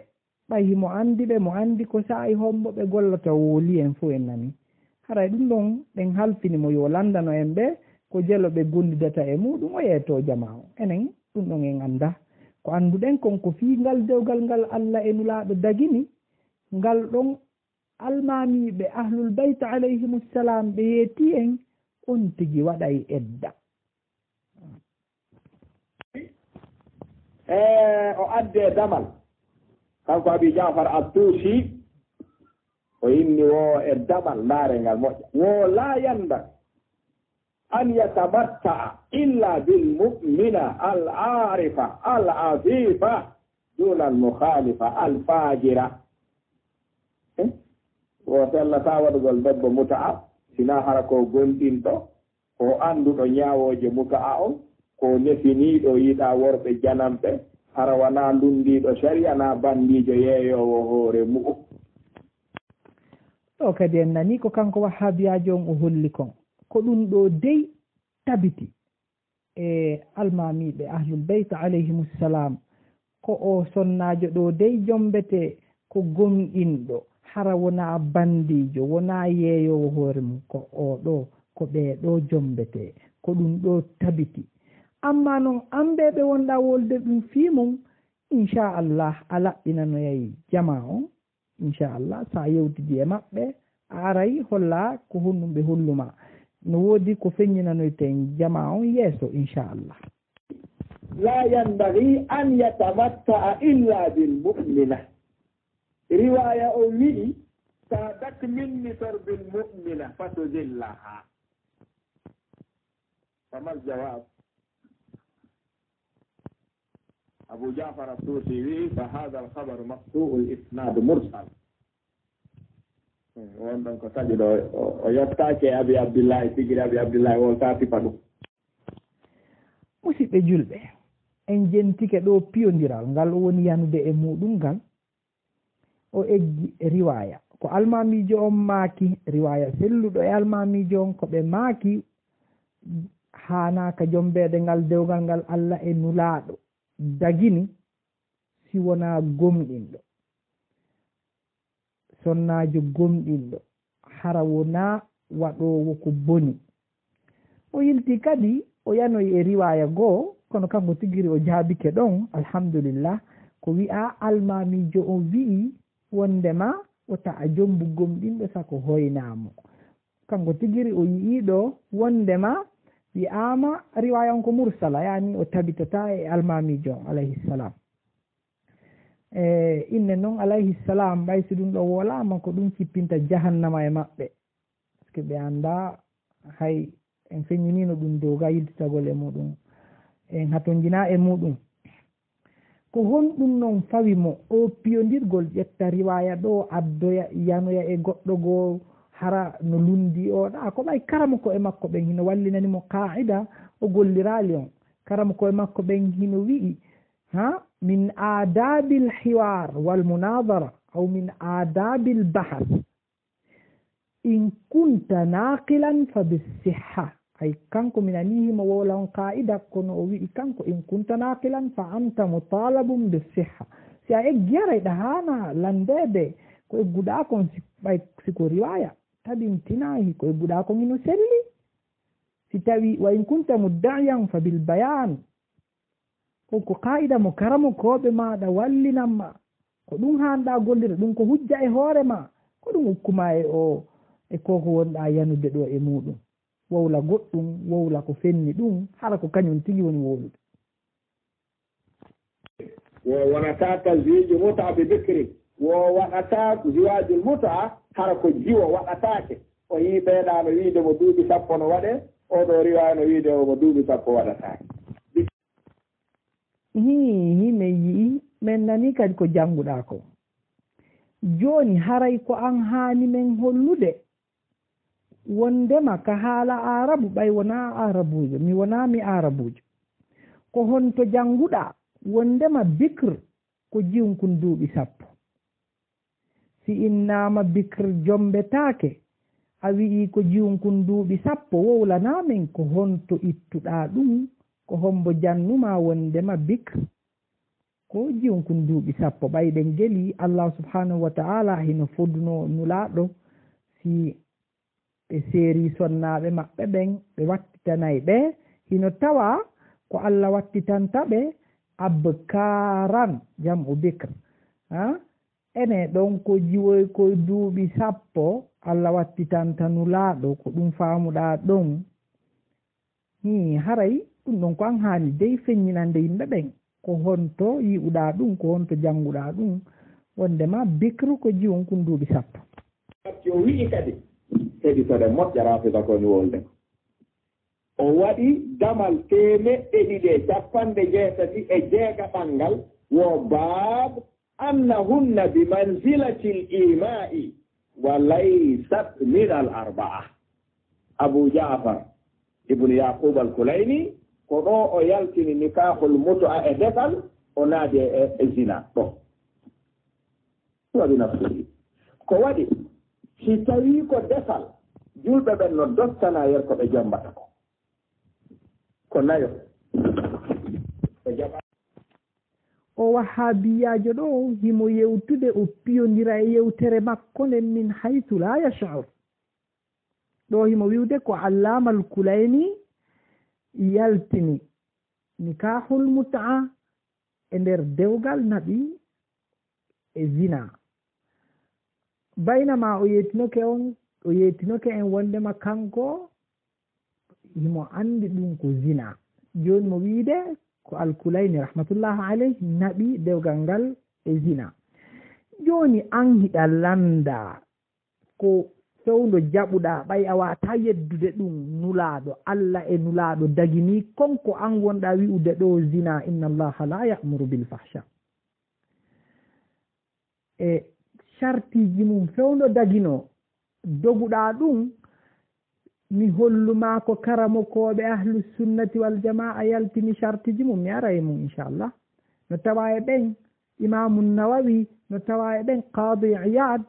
ɓay himo andi ɓe mo andi ko sa'i hombo ɓe gollata wooli en fo en nani haray ɗum ɗon ɗen halfini mo yo landano en ɓe ko jelo ɓe gollidata e muɗum o yeeto jama o enen ɗum ɗon en anda ko annduɗen kon ko fii ngal dewgal ngal Allah e nulaaɗo dagini ngal ɗon almamiɓe ahlul bayt alayhimussalam ɓe yeeti en on tigi waɗay edda o adde damal kanko Abi Jafar at-Tusi o inni wo e damal ndaarengal moƴƴa wo la yanda an yatamatta'a illa bil mu'mina al arifa al afifa duna al mukhalifa al fajira wo sellata waɗugol debbo muta'a sina hara ko gonɗinɗo ko annduɗo ñaawoje muta'a on ko nefiniiɗo yiɗa worɓe janamɓe hara wona lundiiɗo sharia na bandiijo yeeyowo hoore mu'u ɗo kadi en nani ko kanko wahabiyajo on o holli kon ko ɗum ɗo dey tabiti e almamiɓe ahlul beyt alayhimussalam ko o sonnajo ɗo dey jombete ko gomɗinɗo hara wona bandijo wona yeeyowo hoore mum ko o ɗo ko ɓeeɗo jombete ko ɗum ɗo tabiti amma noon amɓe ɓe wonɗa wolde ɗum fii mum inchallah a laɓɓinanoyay jama on inchallah sa yewtidi e maɓɓe a aray holla ko honɗum ɓe holluma no woodi ko feññinanoyten jama on yeeso inchallah la yambagi an yatamatta'a illa bil mu'mina riwaya o wi'i sa dakminnitor bil mu'mina fatudillaha famal jawab أبو جعفر الطوسي فهذا الخبر مقطوع الإسناد مرسل wonɗon ko taƴi ɗo o yettake abi abdillahi tigiri abi abdillahi won tati paɗum musidɓe julɓe en jentike ɗo piyodiral ngal o woni yanude e muɗum ngal o eggi riwaya ko almamijo on maaki riwaya selluɗo e almamijo on ko ɓe maaki hanaka jombede ngal dewgal ngal Allah e nulaaɗo dagini si wona gomɗinɗo sonnajo gomɗinɗo hara wona waɗowo ko boni o yilti kadi o yanoyi e riwaya goo kono kanko tigiri o jaabike ɗon alhamdulillah ko wi'a almamijo o wi'i wondema o ta'a jombu gomɗinɗo sako hoynamo kanko tigiri o yi'iɗo wondema wi'ama riwaya on ko mursala yani o tabitata e almamijo alayhi salam inne noon alayhi salam ɓay si ɗum ɗo wolama ko ɗum cippinta jahannama e maɓɓe par ce que ɓe anda hay en feññinino ɗum dow ga yiltitagol e muɗum en hatojina e muɗum ko honɗum noon fawi mo o piyodirgol ƴetta riwaya ɗo addoya yanoya e goɗɗo goo hara no lundi o ɗa ko ɓay karama ko e makko ɓen hino wallinanimo qaida o gollirali on karama ko e makko ɓen hino wi'i ha min adabil hiwar wal munadara aw min adabil bahar in kunta naqilan fa bisihha ay kanko min anihimo wola on qaida kono o wi'i kanko in kunta naqilan fa anta mutalabum bisihha si a eggiyarayɗa hana landede ko egguɗa kon ɓay siko riwaya tabintinahi ko egguɗa kon hino selli si tawi wa in kunta mudda'iyan fa bil bayan ko qaida mo karamo koɓe maɗa wallinanma ko ɗum hanɗa gollira ɗum ko hujja e hoore ma ko ɗum hukkuma e o e koko wonɗa yanude ɗo e muɗum wowla goɗɗum wowla ko fenni ɗum hara ko kañum tigi woni wowlude wo wonata taswiji muta be bikri wo waɗata ziwajul muta hara ko jiwo waɗatake o yi ɓeeɗa no wiide mo duuɓi sappo no waɗe oɗo riwaya no wiide omo duuɓi sappo waɗatake mi yii min nani kadi ko jannguɗa ko joni haray ko an haani men hollude wondema ka haala arabu ɓay wona arabujo mi wona mi arabujo ko honto jannguɗa wondema bicre ko jiwnkun duuɓi sappo si innama bicre jombetake a wi'i ko jiwnkun duuɓi sappo wowlanamen ko honto ittuɗa ɗum ko hombo jannuma wondema bicre ko jiwon kun duuɓi sappo ɓayɗen geli Allah subhanahu wa ta'ala hino fodduno nulaaɗo si ɓe seeri sonnaaɓe maɓɓe ɓen ɓe wattitanayi ɓe hino tawa ko Allah wattitanta ɓe abkaran jam'u bikr ene ɗon ko jiwoy koye duuɓi sappo Allah wattitanta nulaaɗo ko ɗum faamuɗaa ɗon haray ɗum ɗon ko an haani dey feññinande yimɓe ɓen ko honto yi'uɗaa ɗum ko honto jannguɗaa ɗum wondema bikru ko jiwon kon duuɓi sappo yo wi'i kadi heɗitode moƴƴa rafida koni wolde o waɗi damal 250 ɓanngal wo baab annahunna bi manzilati l imai wa laysat min al arbaa abou jafar ibnu yaqub al kulayni ko ɗo o yaltini nikahul mutua e defal o naadi e zina ɗo waɗi nafsiri ko waɗi si tawi ko defal julɓe ɓen no dottana yer ko ɓe jombata ko nayo ɓe jaɓa o wahabiyajo ɗo himo yewtude o piyodira e yewtere makko nden min haytu la yashur ɗo himo wiwde ko allamal kulayni yaltini nikahul mutaa e nder dewgal naɓi e zina baynama o yetinoke en wondema kanko himo andi ɗum ko zina joni mo wiide ko alkulayni rahmatullahi alayhi naɓi dewgal ngal e zina joni an hiɗa landa ko fewndo jaɓuɗa ɓay a wata yeddude ɗum nulaaɗo Allah e nulaaɗo dagini konko an wonɗa wi'ude ɗo zina inna allaha la ya'muru bil fahsha e shartiji mum fewndo dagino doguɗa ɗum mi holluma ko karamokoɓe ahlu sunnati wal jamaa yaltini shartiji mum mi ara e mum inchallah no tawa e ɓen imamu nawawi no tawa e ɓen qadi iyad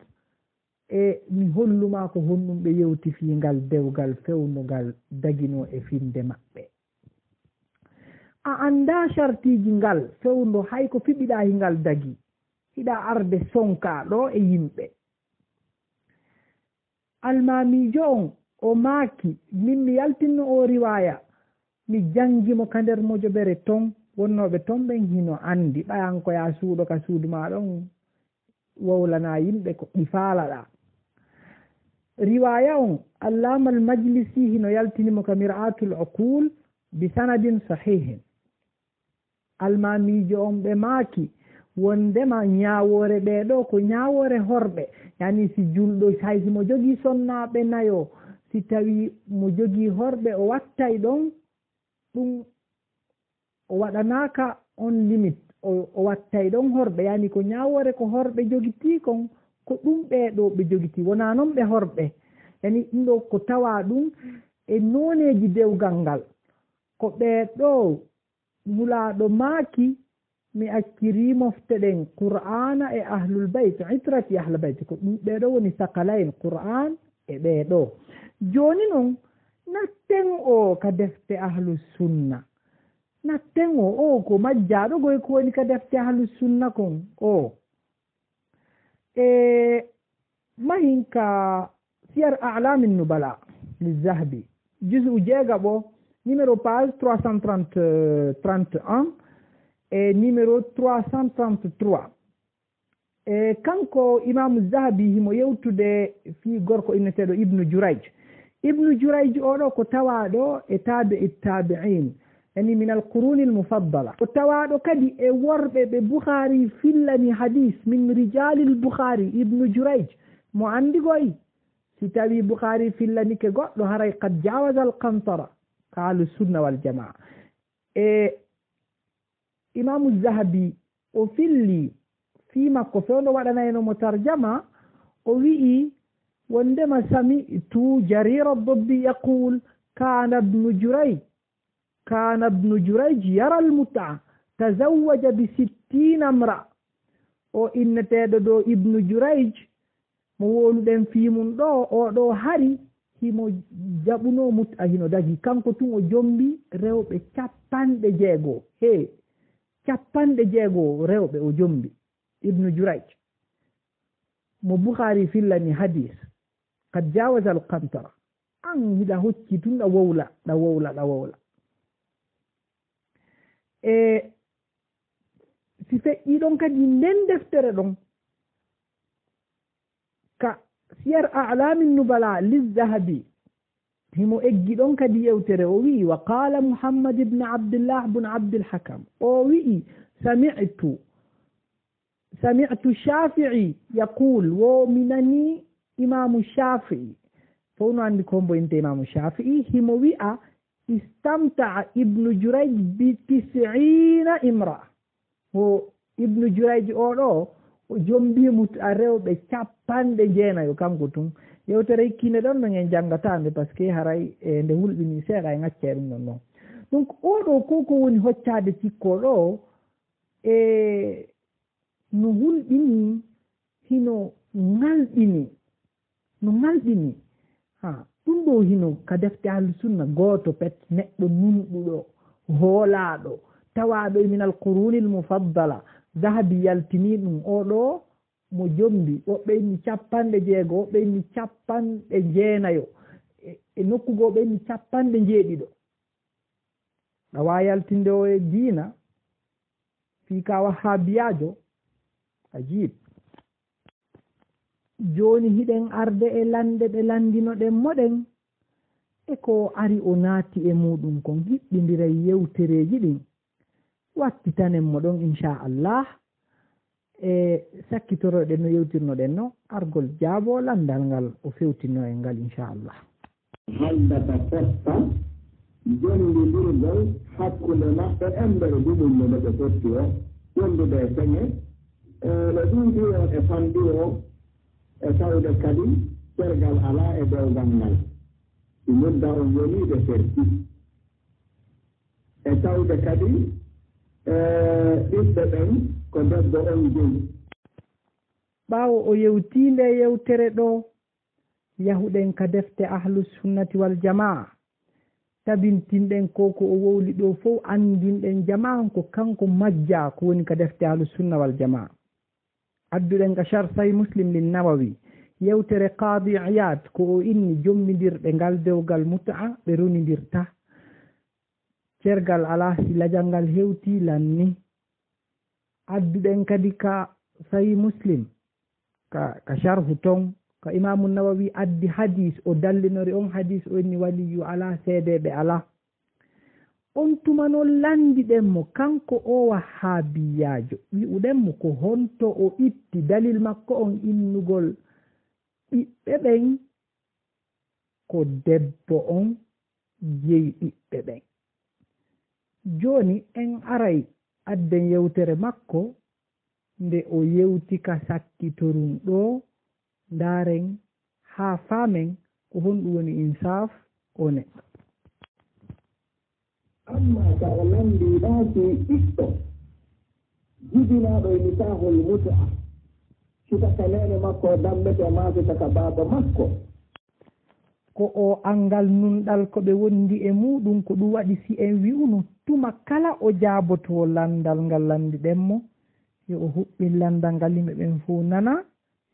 e mi holluma ko honɗum ɓe yewti fi ngal dewgal fewndogal dagino e finde maɓɓe a anda shartiji ngal fewndo hay ko fiɓiɗa hingal dagi hiɗa arde sonka ɗo e yimɓe almamijo on o maaki min mi yaltinno o riwaya mi janngimo ka nder mojoɓere ton wonnoɓe ton ɓen hino andi ɓayan koya suuɗo ka suudu ma ɗon wowlana yimɓe ko ɗi faalaɗa riwaya on allama al majlisi hino yaltinimo ka mir'atul uqul bi sanadin sahihin almamijo on ɓe maaki wondema ñawore ɓeɗo ko ñawore horɓe yani si julɗo hay simo jogii sonnaɓe nayo si tawi mo jogii horɓe o wattay ɗon ɗum o waɗanaka on limite o wattay ɗon horɓe yani ko ñawore ko horɓe jogiti kon ko ɗum ɓeɗo ɓe jogiti wona noon ɓe horɓe yani ɗum ɗo ko tawa ɗum e noneji dewgal ngal ko ɓeɗo nulaɗo maaki mi acciri mofte ɗen qur'ana e ahlul bayt itrati ahlul bayt ko ɗum ɓeɗo woni sakalayn qur'an e ɓeɗo joni noon natten o ka defte ahlus sunna natten o ko majjaɗo goy ko woni ka defte ahlus sunna kon o e mahinka siyar a'lamin nubala lizahabi juz'u jeegaɓo numéro page 331 e numéro 333 e kanko imamu zahabi himo yewtude fi gorko inneteɗo ibnu jurayj oɗo ko tawaɗo e tabi'in yani min alquruni almufaddala ko tawaɗo kadi e worɓe ɓe boukhari fillani hadis min rijali lboukhari ibnu jurayj mo andigoy si tawi boukhari fillanike goɗɗo haray qad jawaza alqantara ka ahlu sunna wal jamaa e imamu zahabi o filli fi makko fewndo waɗanaynomo tarjama o wi'i wondema sami'tu jarir ad-dabbi yaqul kana ibnu jurayj yara al-mut'a tazawwaja bi 60 imra o inneteɗo ɗo ibnu jurayj mo woluɗen fimum ɗo oɗo hari himo jaɓuno mut'a hino dagi kanko tun o jombi rewɓe 60 he 6 rewɓe o jombi ibnu Jurayj mo Bukhari fillani hadis kad jawaza al qantara an hiɗa hocci tun ɗa wowla e si feƴƴi ɗon kadi nden deftere ɗon ka siyar a'lamin nubala lizahabi himo eggi ɗon kadi yewtere o wi'i wa qala Muhammad ibn Abdullah ibn Abdulhakam o wi'i sami'tu Shafi'i yaqul wo minani imamu Shafi'i fowno andi kombo inte imamu Shafi'i himo wi'a istamta'a ibnu Jurayj bi 90 imra o ibnu Jurayj oɗo o jombimo a rewɓe 90 kanko tun yewtere hikkine ɗon no en jangatande par ce que haray nde hulɓini seeɗa e ŋaccere ɗum noon donc oɗo koko woni hoccade cikkoɗo e no hulɓini hino ŋalɗini ha ɗum ɗo hino ka defte ahlusunna goto pet neɗɗo nunɗuɗo hoolaɗo tawaɗo min alqurunil mufaddala Zahabi yaltini ɗum oɗo mo jombi woɓɓe inni 60 woɓɓe inni 90 e nokkugo ɓe inni 70 ɗawa yaltinde o e diina fi ka wahabiyajo ajib joni hiɗen arde e lande ɗe landinoɗen moɗen e ko ari o naati e muɗum kon hiɓɓidira yewtereji ɗin wattitanen mo ɗon inchallah e sakkitoroɗen no yewtirnoɗen no argol jaabo landal ngal o fewtinno en ngal inchallah haldata fotta jondidirgol hakkude maɓɓe embere ɗuɗum no ɓe fotti o wondude e peŋe no ɗuuɗi o e fanɗi o e tawde kadi cergal ala e dewgal ngal ɗi nodda on woniɓe serti e tawde kadi ɓiɓɓe ɓen ko debbo on jeyi ɓaawo o yewtinde yewtere ɗo yahuɗen ka defte ahlus sunnati wal jamaa tabintinɗen koko o wowli ɗo fof andinɗen jamaa ko kanko majja ko woni ka defte ahlus sunna wal jamaa adduɗen ka char sahih muslim lin nawawi yewtere qadi iyad ko o inni jommidirɓe ngal dewgal mut'a ɓe ronidirta cergal ala silajal ngal hewti lanni adduɗen kadi ka sahih muslim ka sharhu ton ka imamu nawawi addi hadis o dallinori on hadis o inni waliyu ala seedeɓe ala on tumano landiɗen mo kanko o wahabiyajo wi'uɗen mo ko honto o itti dalil makko on innugol ɓiɓɓe ɓen ko debbo on jeyi ɓiɓɓe ɓen joni en aray adden yewtere makko nde o yewti ka sakkitorum ɗo ndaren ha faamen ko honɗum woni insaf o neɗɗo amma ka o landiɗaki ɓiɗɗo jibinaɗo e nikahol mutaa sitaka nene makko dammete masita ka baba makko ko o angal nunɗal ko ɓe wondi e muɗum ko ɗum waɗi si en wi'uno tuma kala o jaaboto landal ngal landiɗen mo yo o huɓɓin landal ngal yimɓe ɓen fof nana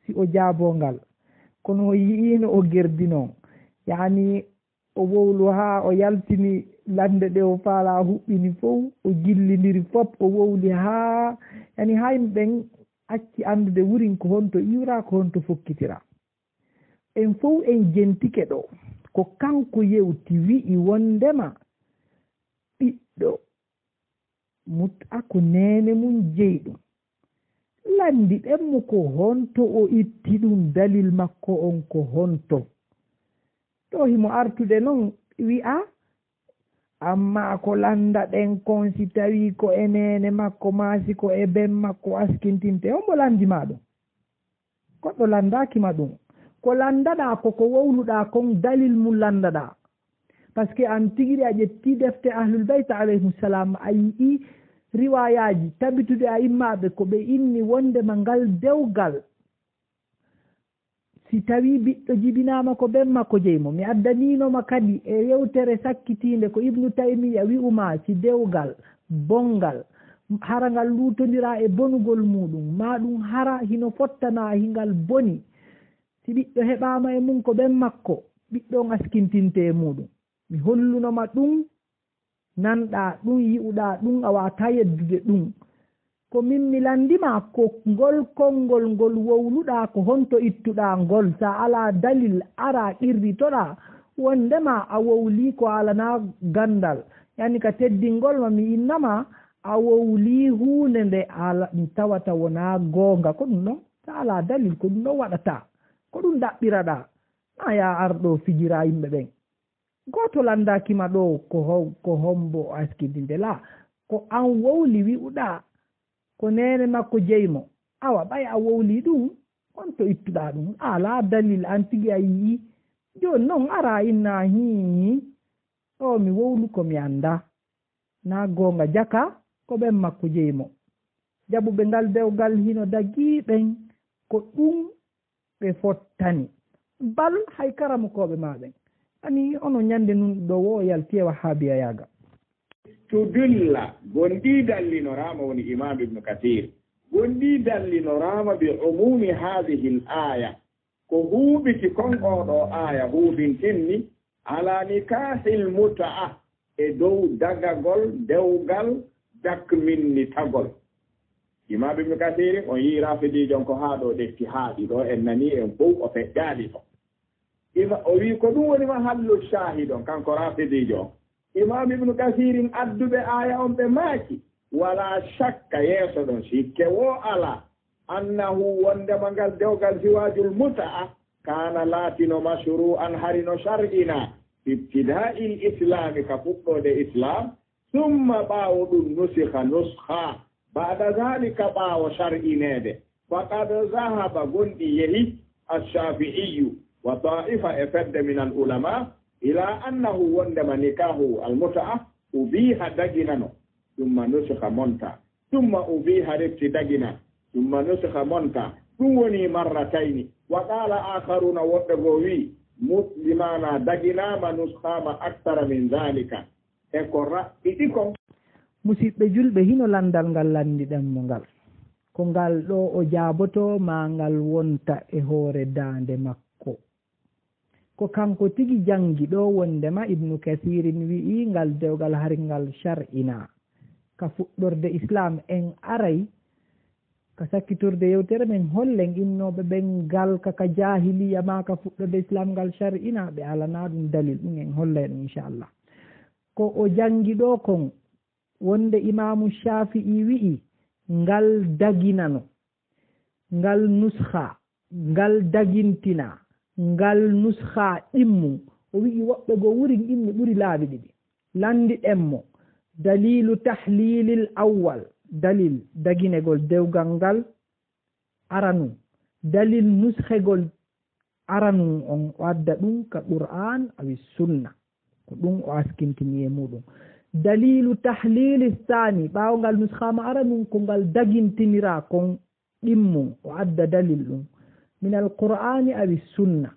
si o jaabo ngal kono o yiino o gerdi noon yani o wowlu ha o yaltini lande ɗe o faala huɓɓini fof o jillidiri fop o wowli ha yani ha yimɓe ɓen acci andude wurin ko honto iwra ko honto fokkitira en fof en jentike ɗo ko kanko yewti wi'i wondema ɓiɗɗo mut'a ko nene mum jeyɗum landi ɗenmo ko honto o itti ɗum dalil makko on ko honto ɗo himo artude noon wi'a amma ko landa ɗen kon si tawi ko e nene makko maasi ko e ben makko askintinte on mo landima ɗum goɗɗo landakima ɗum ko landaɗa koko wowluɗa kon dalil mum landaɗa par ce que an tigiri a ƴetti defte ahlul bayt alayhimussalam a yii riwayaji tabitude a immaɓe ko ɓe inni wondema ngal dewgal si tawi ɓiɗɗo jibinama ko ben makko jeymo mi addaninoma kadi e yewtere sakkitinde ko ibnu taymiya wi'uma si dewgal bongal hara ngal lutondira e bonugol muɗum ma ɗum hara hino fottana hingal boni si ɓiɗɗo heɓama e mum ko ɓen makko ɓiɗɗo ngaskintinte e muɗum mi hollunoma ɗum nanɗa ɗum yi'uɗa ɗum a wata yeddude ɗum ko min mi landima ko ngol konngol ngol wowluɗa ko honto ittuɗa ngol sa ala dalil ara qirritoɗa wondema a wowli ko alana gandal yani ka teddingol ma mi innama a wowli hunde nde ala mi tawata wona goonga ko ɗum ɗon sa ala dalil ko ɗum ɗon waɗata ko ɗum daɓɓiraɗa ma ya arɗo fijira yimɓe ɓen goto landakima ɗo ko hombo askidinde la ko an wowli wi'uɗa ko nene makko jeymo awa ɓay a wowli ɗum honto ittuɗa ɗum ala dalil an tigi a yii joni noon ara inna hi o mi wowlu komi anda na gonga jaka ko ɓen makko jeymo jaɓuɓe ngal dewgal hino dagiɓen ko ɗum ɓe fottani bal hay karamukoɓe maɓen ani ono ñande nun ɗo wo yaltiyewa haabiya yaga tudilla gonɗi dallinorama woni imam ibnu kathir gonɗi dallinorama bi umumi hadihi l aya ko huuɓiti kon oɗo aya huuɓintinni ala nikahil muta'a e dow dagagol dewgal dakminnitagol imam ibnu kathir on yi rafidijon ko haa ɗo ɗetti haaɗi ɗo en nani en fof o feƴƴaɗi ɗo o wi ko ɗum woni mahallu shahidon kanko rafidijo imam ibnu kathirin adduɓe aya on ɓe maaki wala shakka yeeso ɗon sikke wo ala annahu wondema ngal dewgal siwajul muta'a kana laatino mashru'an harino shar'ina ibtida'i l islami ka fuɗɗode islam summa ɓaawo ɗum nusikha nuskha ba'da dhalika ɓaawo shar'inede faqad zahaba gonɗi yehi alshafi'iyu wa ta'ifa e fedde min al ulama ila annahu wondema nikahu almuta'a ubiha daginano ثم نسخ monta ثم أبيح رفت دقنا ثم نسخ monta ɗum woni marratayni wa qala akharuna woɓɓe go wi muslimana daginama nuskama actara min dhalika e ko raɓɓiɗi kon musidɓe julɓe hino landal ngal landiɗenmo ngal ko ngal ɗo o jaaboto ma ngal wonta e hoore daande makko ko kanko tigi jangi ɗo wondema ibnu kathirin wi'i ngal dewgal hari ngal shar'ina ka fuɗɗorde islam en aray ka sakkitorde yewtere men hollen innoɓe ɓen ngal kaka jahiliya ma ka fuɗɗorde islam ngal shar'ina ɓe alana ɗum dalil ɗum en holla ɗum inchallah ko o jangi ɗo kon wonde imamu shafi'i wi'i ngal daginano ngal nuskha ngal dagintina ngal nuskha ɗimmu o wi'i woɓɓe go wurin ɗimmi ɓuri laabi ɗiɗi landiɗenmo dalilu tahlilil awwal dalil daginegol dewgal ngal aranu dalil nuskhegol aranu on wadda ɗum ka qur'an awi sunna ko ɗum o askintini e muɗum dalilu tahlili thani ɓaawo ngal nuskhama aranu ko ngal dagintinira kon ɗimmum o adda dalil ɗum min al qur'ani awi sunna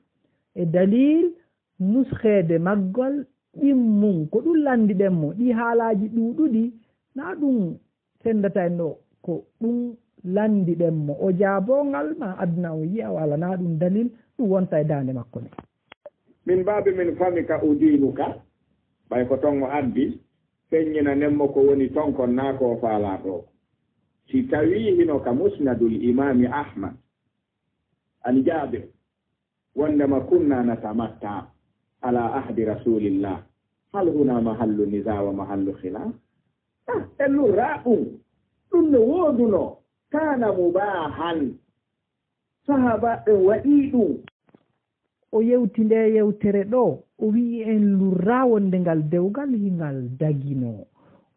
e dalil nuskhede maggol ɗimmum ko ɗum landiɗenmo ɗi haalaji ɗuɗuɗi na ɗum sendata en ɗo ko ɗum landiɗenmo o jaabongal ma aduna o yi'a wala na ɗum dalil ɗum wonta e dande makko ne min baabi min fami ka udinuka ɓay ko ton o addi feññina nemmo ko woni ton kon naa ko faala ɗo si tawi hino ka musnadul imami ahmad an jabir wondema kunna natamatta ala ahdi rasulillah hal huna mahallu nisa wa mahallu khilaf ellu ra'um ɗum no wooduno kana mubahan sahaba ɓe waɗi ɗum o yewti nde yewtere ɗo o wi'i en lurra wonde ngal dewgal hingal dagino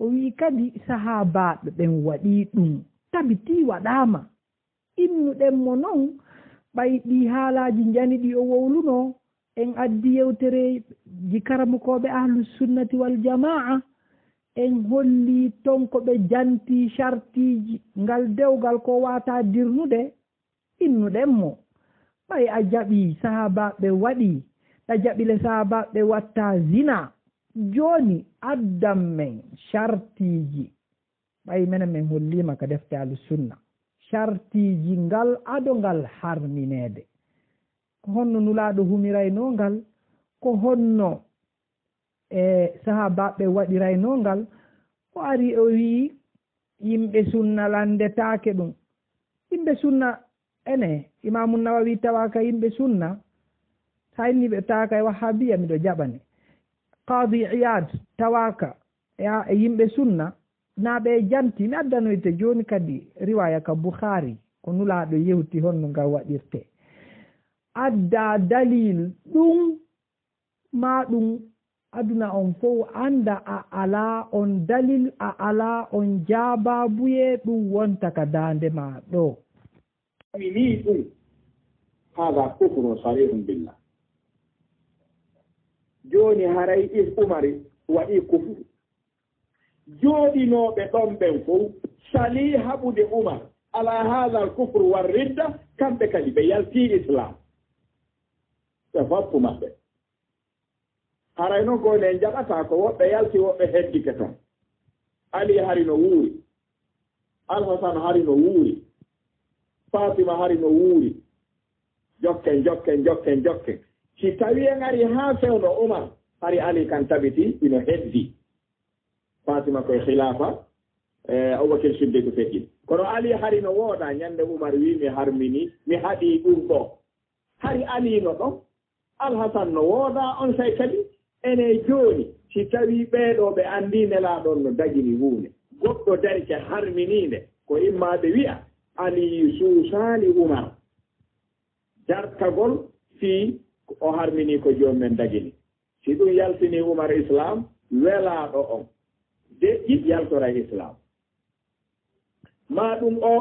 o wi'i kadi sahabaɓe ɓen waɗi ɗum tabiti waɗama innuɗenmo noon ɓay ɗi haalaji jani ɗi o wowluno en addi yewtere ji karamukoɓe ahlusunnati wal jama'a en holli ton ko ɓe janti chartiji ngal dewgal ko wata dirnude innuɗenmo ɓay a jaɓi sahabaɓe waɗi a jaɓile sahabaɓe watta zina joni addan men chartiji ɓay menen min hollima ka defte Ahlusunna shartiji ngal adongal harminede ko honno nulaɗo humirayno ngal ko honno sahabaɓe waɗirayno ngal o ari o wi yimɓe sunna landetake ɗum yimɓe sunna ene Imamu Nawawi tawaka yimɓe sunna sa inni ɓe tawaka e Wahhabiya miɗo jaɓane Qadi Iyad tawaka e yimɓe sunna naɓe janti mi addanoyte joni kadi riwaya ka Bukhari ko nulaɗo yewti honno ngal waɗirte adda dalil ɗum ma ɗum aduna on fof anda a ala on dalil a ala on jaababuye ɗum wonta ka dande ma ɗo ni ɗum haga kufrun sarihum billah joni haray is umari waɗi kufru jooɗinoɓe ɗon ɓen fof sali haɓude umar ala hada al kufru war ridda kamɓe kadi ɓe yalti islam ɓe foppu maɓɓe haray noon ko ne jaɓata ko woɓɓe yalti woɓɓe heddike toon Ali hari no wuuri Alhasan hari no wuuri Fatima hari no wuuri jokken si tawi en ari ha fewno Umar hari Ali kan tabiti ino heddi Fatima koye khilafa Abubakar Siddiq feƴƴi kono Ali hari no wooda ñande Umar wi mi harmini mi haɗi ɗum ɗo hari Ali no ɗon Alhasan no wooda on say kadi ene jooni si tawi ɓeeɗo ɓe anndi nelaaɗon no dagini huunde goɗɗo darike harminiinde ko immaaɓe wi'a Ali suusaali Umar dartagol fii o harminii ko jooni men dagini si ɗum yaltinii Umar islam welaaɗo on deƴƴi yaltora islam ma ɗum o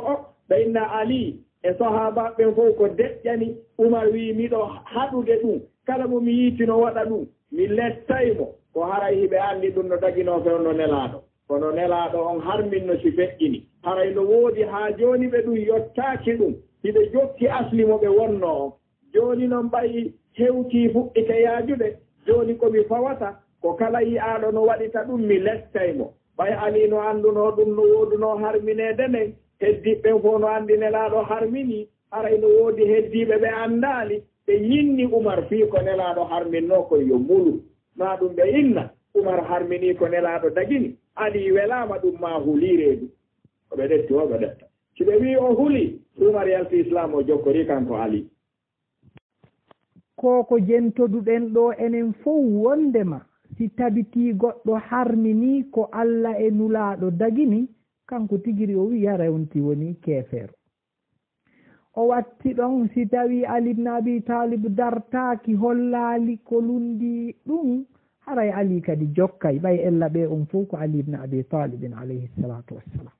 ɓeyna Ali e sahaba ɓen fof ko deƴƴani Umar wi miɗo haɗude ɗum kala mo mi yiitino waɗa ɗum mi lettaymo ko haray hiɓe anndi ɗum no daginoo fewno nelaaɗo kono nelaaɗo on harminno si feƴƴini haray no woodi haa jooni ɓe ɗum yottaaki ɗum hiɓe jokki asli mo ɓe wonno on jooni noon ɓayi hewtii fuɗɗike yaajude jooni komi fawata ko kala yi'aaɗo no waɗita ɗum mi lettaymo ɓay Ali no annduno ɗum no woodunoo harmineede nden heddiɓɓen fof no anndi nelaaɗo harminii haray no woodi heddiiɓe ɓe anndaali ɓe ñinni Umar fii ko nelaaɗo harminnoo koye yo mulu ma ɗum ɓe inna Umar harminii ko nelaaɗo dagini Ali welaama ɗum ma huliireedu ko ɓe ɗetti o ɓe ɗetta si ɓe wii o huli Umar yalti islam o jokkorii kanko Ali koko jentoduɗen ɗo enen fof wondema si tabitii goɗɗo harminii ko Allah e nulaaɗo dagini kanko tigiri o wiya rewnti woni keefeero o watti ɗon si tawi Ali ibn Abi Talib dartaaki hollaali ko lundi ɗum haray Ali kadi jokkay ɓay ella ɓe on fof ko Ali ibn Abi Talibin alayhi salatu wassalam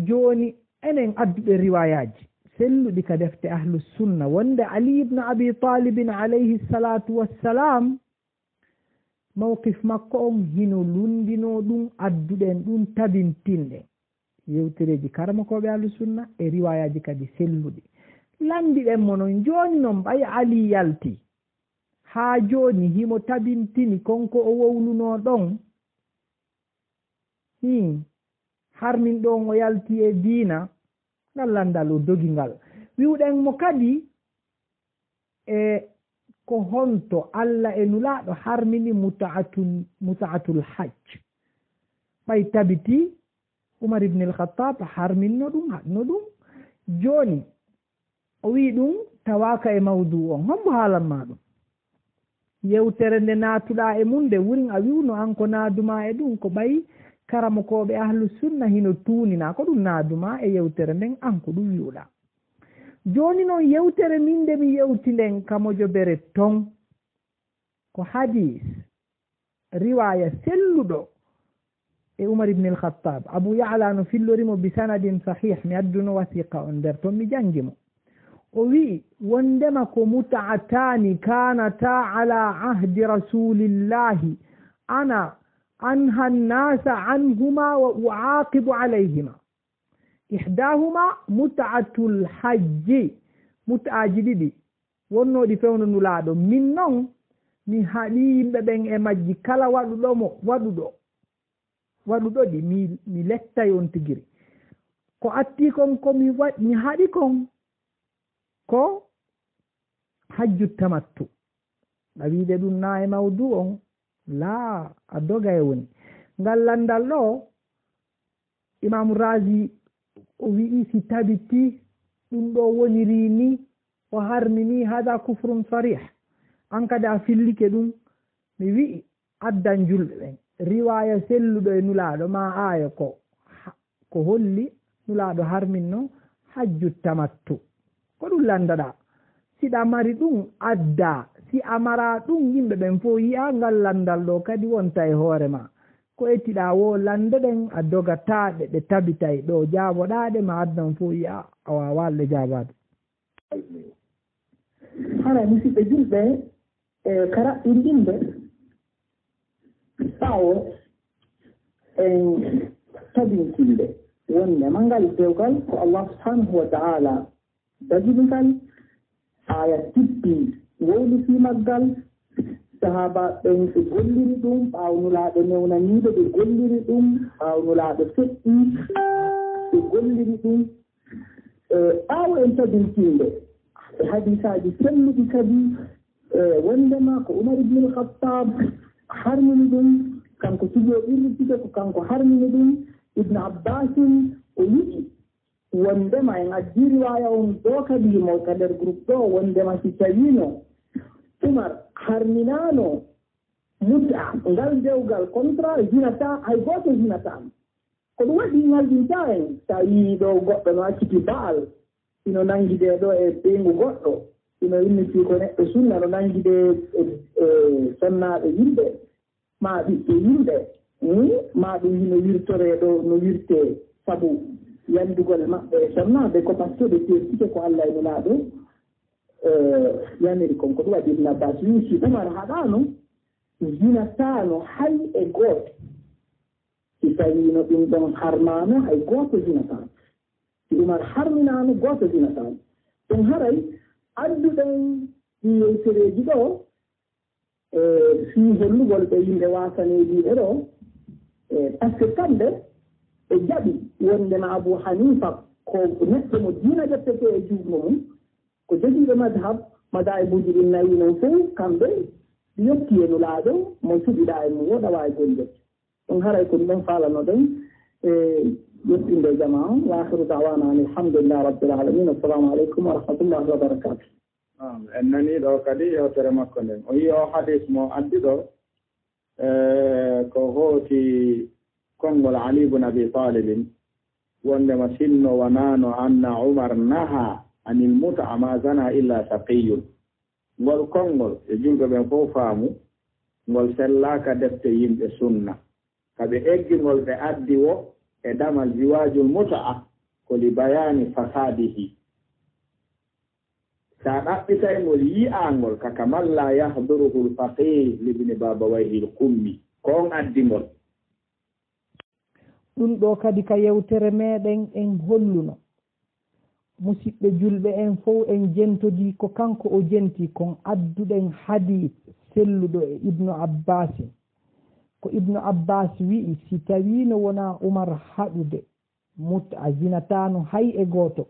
jooni enen adduɓe riwayaji selluɗi ka defte ahlus sunna wonde Ali ibn Abi Talibin alayhi salatu wassalam mawqif makko on hino lundino ɗum adduɗen ɗum tabintinɗe yewtereji karmakoɓe ahlus sunna e riwayaji kadi selluɗi landiɗen mo noon joni noon ɓay Ali yalti haa joni himo tabintini konko o wowluno ɗon harmin ɗon o yalti e diina ngal landal o dogi ngal wiwɗen mo kadi e ko honto Allah e nulaaɗo harmini muta'atul hajj ɓay tabiti Umar ibn al-Khattab harminno ɗum haɗno ɗum joni o wi ɗum tawaka e mawdu on hombo haalanma ɗum yewtere nde naatuɗa e mum nde wurin a wiwno an ko naaduma e ɗum ko ɓayi karamokoɓe ahlu sunna hino tuunina ko ɗum naaduma e yewtere nden an ko ɗum wiwɗa joni noon yewtere min nde mi yewti nden kamojo bere ton ko hadis riwaya selluɗo e Umar ibn al-Khattab Abu Ya'la no fillorimo bi sanadin sahih mi adduno wasiqa on nder ton mi jangimo o wi wondema ko muta'atani kanata ala ahdi rasulillahi ana anha an-nasa anhuma wa u'aqibu alayhima ihdahuma mut'atul hajji mut'aji ɗiɗi wonnoɗi fewno nulaaɗo min noon mi haɗi yimɓe ɓen e majji kala waɗuɗomo waɗuɗo waɗuɗo ɗi mi letta yon tigiri ko atti kon ko mi haɗi kon ko hajju tamattu ɗawiide ɗum na e mawdu on laa a doga e woni ngal landal ɗo imamu razi o wi'i si tabiti ɗum ɗo woniri ni o harmini hada kufrun sarih an kadi a fillike ɗum mi wi'i addan julɓe ɓen riwaya selluɗo e nulaaɗo ma aya ko holli nulaaɗo harminno hajju tamattu ko ɗum landaɗa siɗa mari ɗum adda si a mara ɗum yimɓe ɓen fof yi'a ngal landal ɗo kadi wonta e hoore ma ko ettiɗa wo lande ɗen a dogataɗe ɗe tabitay ɗo jaaboɗaɗe ma addan fof yi'a a wawalɗe jaabade hara musidɓe julɓe e kara ɗinɗinde ɓaawo en tabintinde wonde mangal dewgal ko Allah subhanahu wa ta'ala dagini ngal aya tippi wowli fi maggal sahaba ɓen ɓe golliri ɗum ɓaawnulaaɗo newnaniiɗo ɓe golliri ɗum ɓaawnulaaɗo feƴƴi ɓe golliri ɗum ɓaawo en tabintinde e hadisaaji selluɗi kadi wondema ko Umar ibn al-Khattab harmini ɗum kanko tigi o ɓirritike ko kanko harmini ɗum Ibn Abbasin o yiɗi wondema en addi riwaya on ɗo kadi mo ka nder groupe ɗo wondema si tawino Umar harminano muta ngal dewgal contrat jinata hay goto jinatama ko ɗum waɗi ngaldinta en sa yii ɗo goɗɗo no acciti baal ino nangide ɗo e ɓeygu goɗɗo ino inniti ko neɗɗo sunna no nangide e sonnaɓe yimɓe ma ɓiɓɓe yimɓe ma ɗum hino wirtore ɗo no wirte sabu yandugol maɓɓe e sonnaɓe ko par ce que ɓe tertike ko Allah e nulaaɗo yaniri kon ko ɗum waɗi Ibn Abbas wi si Umar haɗano jinatano hay e gooto si tawino ɗum ɗon harmano hay gooto jinatano si Umar harminano gooto jinatano ɗum haray adduɗen ɗi yewtereji ɗo fi hollugol ɓe yimɓe wasanejiɓe ɗo par ce que kamɓe ɓe jaɓi wondema Abou Hanifa ko neɗɗo mo diina ƴettete e juutmo mum ko jogiiɓe madahibuji ɗin nayi noon fof kamɓe yotti e nulaaɗo mo suɓiɗa e mum woɗawa e golle ɗum haray ko ɗum falano ɗen e yettinde jama on wa akhiru dawana an alhamdulillah rabbil alamin assalamu aleykum wa rahmatullahi wa barakatuh en nani ɗo kadi yewtere makko nden o yi o hadis mo addi ɗo ko hooti konngol Ali ibn Abi Talibin wondema sinno wonano anna Umar naha anil muta ma zana illa taqiyun ngol konngol e julɓe ɓen fof faamu ngol sellaka defte yimɓe sunna kaɓe eggingol ɓe addi wo e damal ziwajul muta ko li bayani fasadihi sa ɗaɓɓitaygol yi'angol kaka malla yahduruhu lfaqih libni babawayhi lkummi ko on addingol ɗum ɗo kadi ka yewtere meɗen en holluno musidɓe julɓe en fof en jentodi ko kanko o jenti kon adduɗen hadis selluɗo e Ibnu Abbas ko Ibnu Abbas wi'i si tawino wona Umar haɗude mutta jinatano hay e goto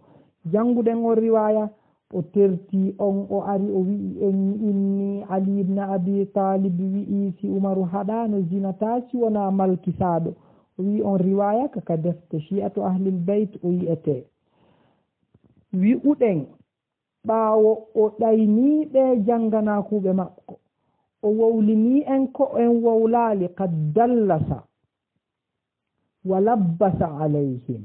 jannguɗen o riwaya o terti on o ari o wi'i en inni Ali ibn Abi Talib wi'i si Umaru haɗano jinata si wona malkisaɗo o wi on riwaya kaka defte shi'atu ahlil beyt o yi'ete wi'uɗen ɓaawo o ɗayniɓe jannganakuɓe makko o wowlini en ko en wowlaali kad dallasa wa labbasa alayhim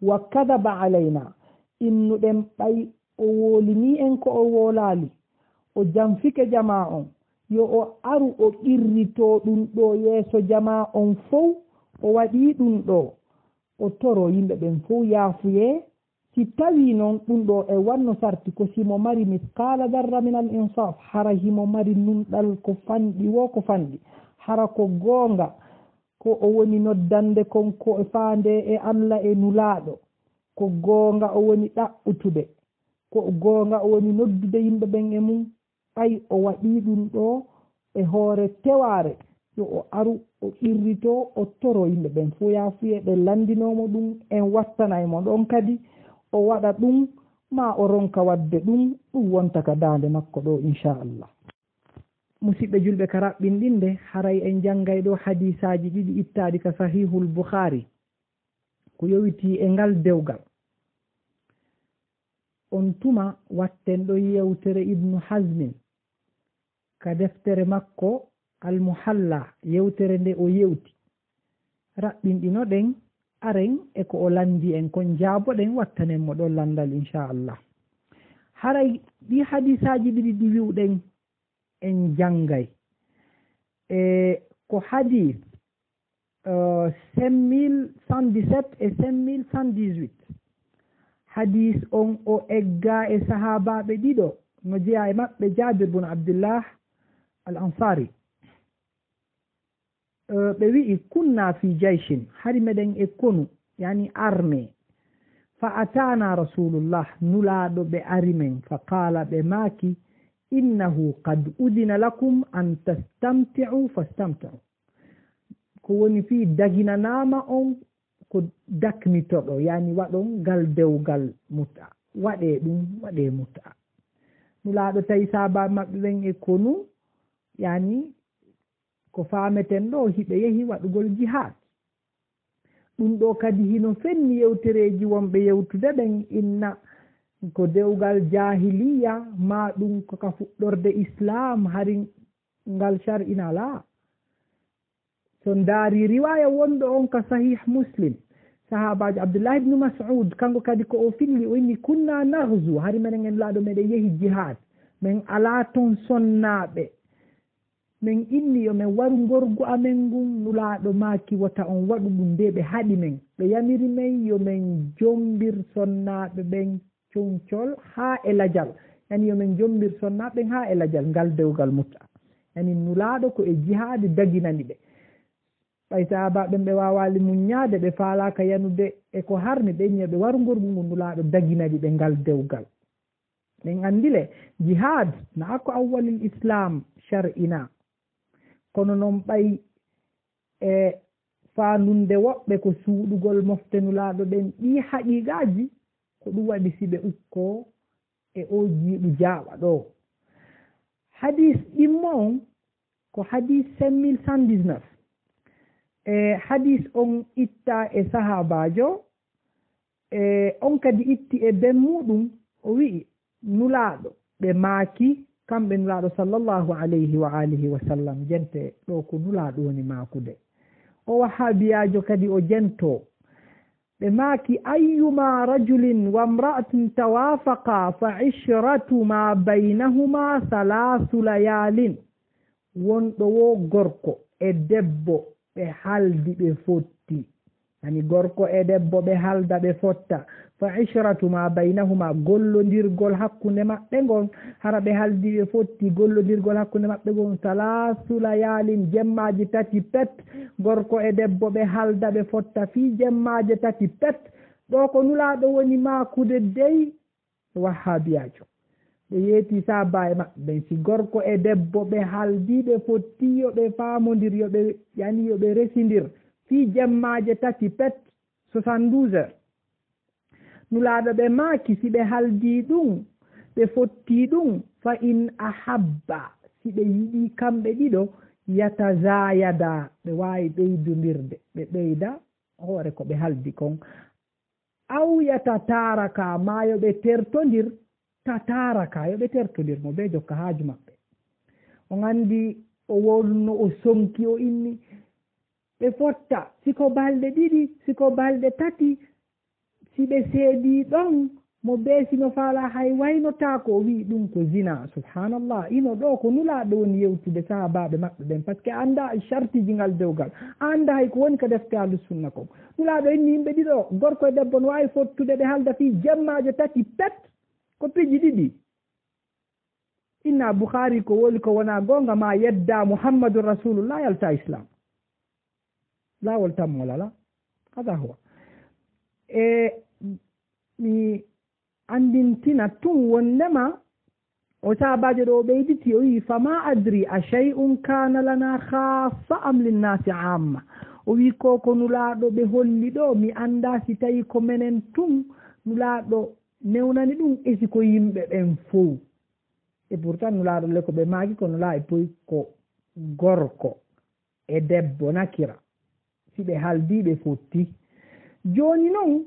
wa kadaba alayna innuɗen ɓay o wolini en ko o wolaali o jamfike jama on yo o aru o ɓirrito ɗum ɗo yeeso jama on fof o waɗi ɗum ɗo o toro yimɓe ɓen fof yaafuye si tawi noon ɗum ɗo e wanno sarti ko simo mari miskala darra min al insaf hara himo mari nunɗal ko fanɗi wo ko fanɗi hara ko goonga ko o woni noddande kon ko e faande e Allah e nulaaɗo ko goonga o woni ɗaɓɓutude ko goonga o woni noddude yimɓe ɓen e mum ɓay o waɗi ɗum ɗo e hoore tewaare yo o aru o irrito o toro yimɓe ɓen fo yafuye ɓe landinomo ɗum en wattanaymo ɗon kadi o waɗa ɗum ma o ronka wadde ɗum wonta ka dande makko ɗo inchallah. musidɓe julɓe ka raɓɓinɗinde haray en janngay ɗo hadisaji ɗiɗi ittaɗi ka sahihul boukhari ko yowiti e ngal dewgal. on tuma watten ɗo yewtere ibnu hasmin ka deftere makko almuhalla yewtere nde o yewti raɓɓinɗino ɗen aren e ko o landi en kon jaaboɗen wattanen mo ɗon landal inchallah. haray ɗi hadisaji ɗiɗi ɗi wiwɗen en janngay ko hadis 5117 et 5118. hadis on o egga e sahabaɓe ɗiɗo no jeeya e maɓɓe jabir bun abdullah al ansari. ɓe wi'i kunna fi jayshin hari meɗen e konu yani armée fa atana rasulullah nulaɗo ɓe ari men fa qala ɓe maaki innahu qad udina lakum an tastamti'u fastamti'u ko woni fi daginanama on ko dakmitoɗo yani waɗon ngal dewgal muta waɗe ɗum waɗe muta. nulaɗo tawi sahaba maɓɓe ɓen e konu yani ko fameten ɗo hiɓe yehi waɗugol jihad. ɗum ɗo kadi hino fenni yewtereji wonɓe yewtude ɓen inna ko dewgal jahiliya ma ɗum koka fuɗɗorde islam hari ngal shar'ina la. so ndaari riwaya wonɗo on ka sahih muslim sahabajo abdullah ibnu mas'ud kanko kadi ko o filli o inni kunna nahzu hari menen en laaɗo meɗen yehi jihad min ala ton sonnaɓe min inni yo min waru gorgu amen ngun nulaaɗo maaki wata on waɗu ɗum nde ɓe haɗi men ɓe yamiri men yo min jombir sonnaaɓe ɓen coñcol haa e lajal yani yo min jombir sonnaaɓe ɓen haa e lajal ngal dewgal mutta yani nulaaɗo ko e jihaade daginani ɓe ɓay sahabaɓe ɓe wawali muññaade ɓe faalaka yanude e ko harmi ɓe ñi ɓe waru gorgu ngun nulaaɗo daginani ɓe ngal dewgal. ɓen anndile jihad naa ko awwalil islam shar'ina kono noon ɓay e faandunde woɓɓe ko suuɗugol moftenulaaɗo ɓen ɗi haqiqaji ko ɗum waɗi si ɓe ukko e o jiiɗu jaaɓa ɗo. hadis ɗimmo on ko hadis 5119 e hadis on itta e sahabajo on kadi itti e ben muɗum o wi'i nulaaɗo ɓe maaki kamɓe nulaaɗo sallllahu alayhi wa alihi wa sallam jente ɗo ko nulaaɗo woni maakude. o wahabiyajo kadi o jento ɓe maaki ayyuma rajulin wa mra'atin tawafaqa fa ishratu ma baynahuma salasu layalin. wonɗo wo gorko e debbo ɓe haldi ɓe fotti yani gorko e debbo ɓe halda ɓe fotta fa ishratu ma baynahuma gollodirgol hakkunde maɓɓe ngon hara ɓe haldi ɓe fotti gollodirgol hakkunde maɓɓe ngon salasu layalin jemmaji tati pet gorko e debbo ɓe halda ɓe fotta fi jemmaje tati pet. ɗo ko nulaaɗo woni maakude dey wahabiyajo ɓe yeeti sahaba e maɓɓe ɓen si gorko e debbo ɓe haldi ɓe fotti yo ɓe faamodir yo ɓe yani yo ɓe residir fi jemmaje tati pet 72 heures. nulaaɗo ɓe maaki si ɓe haldi ɗum ɓe fotti ɗum fa in ahabba si ɓe yiɗi kamɓe ɗiɗo yatazayada ɓe waawi ɓeydodirde ɓe ɓeyda hoore ko ɓe haldi kon aw yatataraka ma yo ɓe tertodir tataraka yo ɓe tertodir mo ɓe jokka haaju maɓɓe. on anndi o wonno o sonki o inni ɓe fotta siko balɗe ɗiɗi siko balɗe tati si ɓe seedi ɗon mo ɓe sino faala hay waynotako o wi ɗum ko zina. subhanallah ino ɗo ko nulaaɗo woni yewtude sahabaɓe maɓɓe ɓen par ce que anda chartiji ngal dewgal anda hay ko woni ko defte ahlusunna kon. nulaaɗo inni yimɓe ɗiɗo gorko e debbo no wawi fottude ɓe halda fi jemmaje tati pet ko piji ɗiɗi. inna boukhari ko woli ko wona gonga ma yedda muhammadun rasulullah yalta islam lawol tammolala hada huwa. e mi andintina tun wondema o sahabajo ɗo ɓeyditi o wi fama adri a shay'un kana lana khassa am linnasi amma o wi ko nulaaɗo ɓe holli ɗo mi annda si tawi ko menen tun nulaaɗo newnani ɗum esi ko yimɓe ɓen fof e pourtant nulaaɗo le ko ɓe maaki ko nulaa e poyi ko gorko e debbo nakira si ɓe haldiɓe fotti joni noon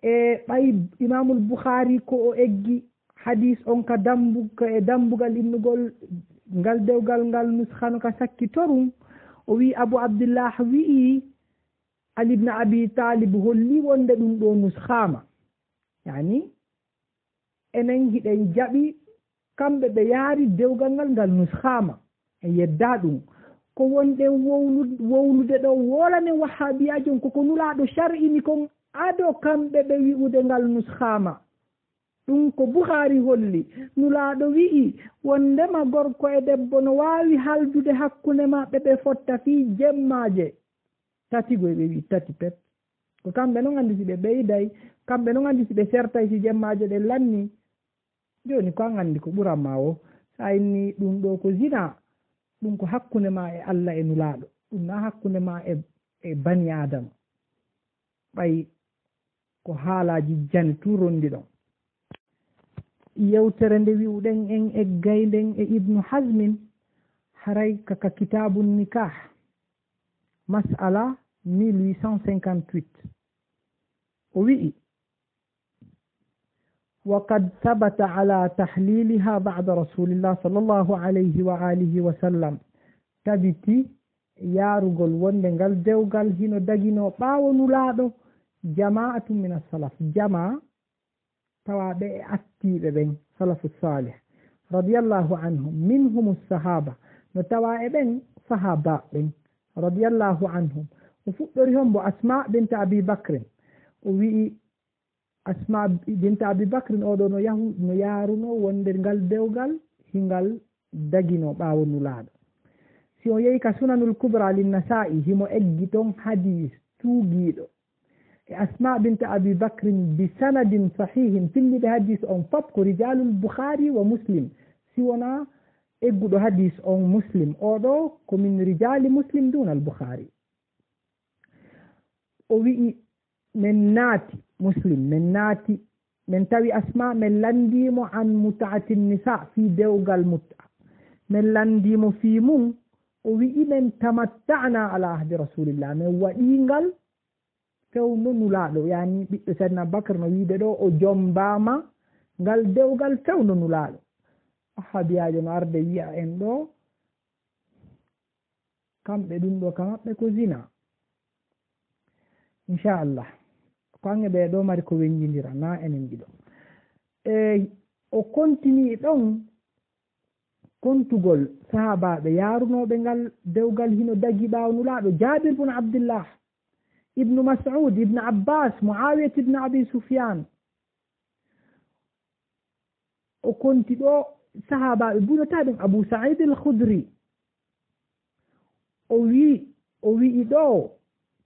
e ɓay imamul boukhari ko o eggi hadis on ka dambugal innugol ngal dewgal ngal nushano ka sakki torum o wi abou abdillah wi'i ali ibne abi talib holli wonde ɗum ɗo nushama yani enen hiɗen jaɓi kamɓe ɓe yaari dewgal ngal ngal nushama e yedda ɗum ko wonɗen wowlude ɗo wolane wahabiyajon koko nulaɗo shar'ini kon ado kamɓe ɓe wi'ude ngal nushama ɗum ko boukhari holli nulaɗo wi'i wondema gorko e debbo no wawi haldude hakkunde maɓɓe ɓe fotta fi jemmaje tatigoy ɓe wi tati pet ko kamɓe noon andi si ɓe ɓeyday kamɓe noon andi si ɓe sertay si jemmaje ɗe lanni joni ko an andi ko ɓuranma o sa inni ɗum ɗo ko zina ɗum ko hakkunde ma e Allah e nulaɗo ɗum na hakkunde ma e bani adama ɓay ko haalaji jani tu rondi ɗon yewtere nde wi'uɗen en e gaynden e ibnu hasmin haray kaka kitabu nikah mas'ala 1858 o wi'i وقد ثبت على تحليلها بعد رسول الله صلى الله عليه وآله وسلم تبتي يارغل وندنغال دewgal hino dagino ɓaawo nulaaɗo jama'atu min as-salaf jama'a tawaɓe e attiɓe ɓen salafu salih radiyallahu anhum minhum as-sahaba no tawa e ɓen sahaba ɓen radiyallahu anhum o fuɗɗori hombo asma binta abi bakrin o wi'i asma binta abi bakrin oɗo no yaaruno wonde ngal dewgal hingal dagino ɓaawo nulaaɗo si o yehi ka sunanul kubra linnasa'i himo eggi ton hadis tuugiiɗo e asma binta abi bakrin bi sanadin sahihin filliɓe hadis on fop ko rijalul boukhari wa muslim si wona egguɗo hadis on muslim oɗo komin rijali muslim dunal boukhari o wi'i min naati muslim min naati min tawi asma min landimo an mutaati nisa fi dewgal mutta min landimo fi mum o wi'i min tamatta'na ala ahdi rasulillah min waɗingal fewno nulaaɗo yani ɓiɗɗo seydna bakar no wiide ɗo o jombama ngal dewgal fewno nulaaɗo ahabiyajo no arde wiya en ɗo kamɓe ɗum ɗo ka maɓɓe ko zina inchallah ko ange ɓe ɗo mari ko weñjidira na enen ɗiɗo e o continue ɗon kontugol sahabaɓe yarunoɓe ngal dewgal hino dagi ɓaawo nulaaɗo jabir bun abdillah ibnu mas'ud ibnu abbas muawiyat ibnu abi sufyan o konti ɗo sahabaɓe bunotaɗum abou saïd al khudri o wi'i ɗo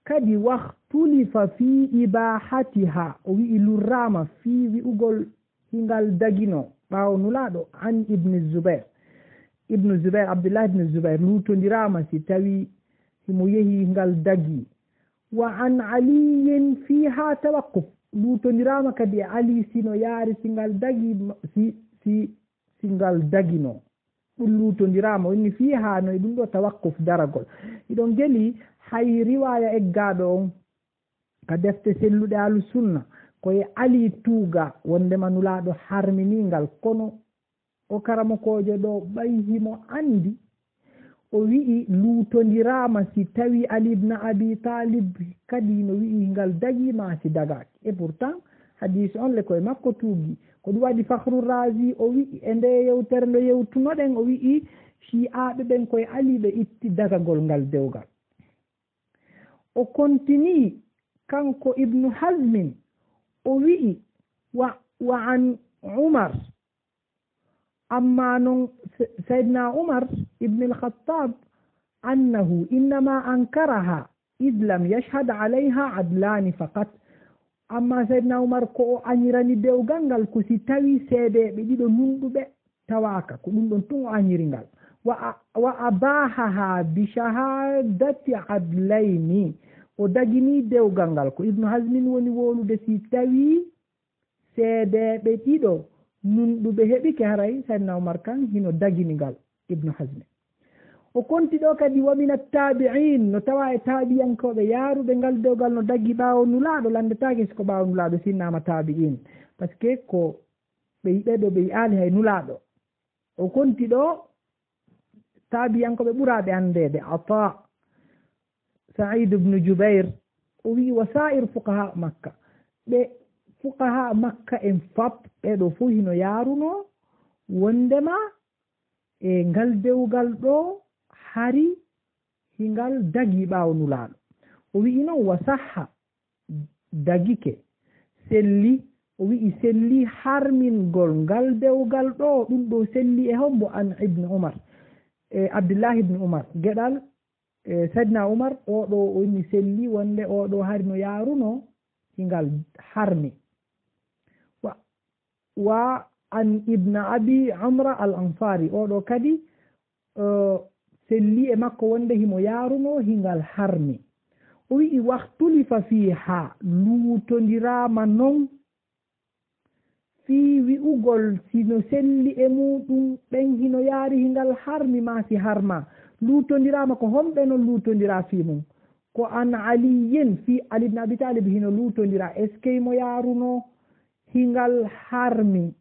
kadi wahtulifa fi ibahatiha o wi'i lurrama fi wi'ugol hingal dagino ɓaawo nulaaɗo an ibnu zubair abdullah ibnu zubair lutondirama si tawi himo yehi ngal dagi wa an aliyin fiha tawaqquf lutondirama kadi e ali sino yaari singal dagi singal dagino ɗum lutondirama wonni fiha no e ɗum ɗo tawaqquf daragol iɗon geli hay riwaya eggaɗo on ka defte selluɗe alu sunna koye ali tuuga wondema nulaaɗo harminingal kono o karamokojo ɗo ɓay himo andi o wi'i lutondirama si tawi ali ibne abi talib kadi no wi'i ngal dagima si dagaki et pourtant hadis on le koye makko tuugi ko ɗum waɗi fakhru razi o wi'i e nde yewtere nde yewtunoɗen o wi'i shi'aɓe ɓen koye ali ɓe itti dagagol ngal dewgal o continue kanko ibnu hazmin o wi'i wa an umar amma noon saydna umar ibn al-khattab annahu innama ankaraha id lam yashhad alayha adlani faqat amma saydna umar ko o añirani dewgal ngal ko si tawi seedeɓe ɗiɗo nunɗuɓe tawaka ko ɗum ɗon tun o añiri ngal wa abahaha bi shahadati adlayni o dagini dewgal ngal ko ibnu hasmin woni wolude si tawi seedeɓe ɗiɗo nunɗuɓe heɓike haray saydna oumar kan hino dagini ngal ibnu hasmin o konti ɗo kadi wa min attabi'in no tawa e taabiyankoɓe yaaruɓe ngal dewgal no daggi ɓaawo nulaaɗo landetake siko ɓaawo nulaaɗo sinnama tabi'in par ce que ko ɓeɗo ɓe yi'ali hay nulaaɗo o konti ɗo taabiyankoɓe ɓuraaɓe andede ata saïd ibnu jubair o wi wa sa'ir fuqaha makka ɓe fuqaha makka en fap ɓeɗo fof hino yaaruno wondema e ngal dewgal ɗo hari hingal dagi ɓaawo nulaaɗo o wi'i noon wa sahha dagike selli o wi'i selli harmingol ngal dewgal ɗo ɗum ɗo selli e hombo an ibne oumar e abdoullahi ibne oumar geɗal saydna oumar oɗo woni selli wonde oɗo hari no yaaruno hingal harmi wa an ibne abi amra al ansari oɗo kadi selli e makko wonde himo yaaruno hingal harmi o wi'i wahtulifa fiha luutondirama noon fii wi'ugol sino selli e muɗum ɓen hino yaari hingal harmi ma si harma luutondirama ko homɓe no luutondira fii mum ko an aliyin fii ali ibne abi talib hino luutondira est ce que mo yaaruno hingal harmi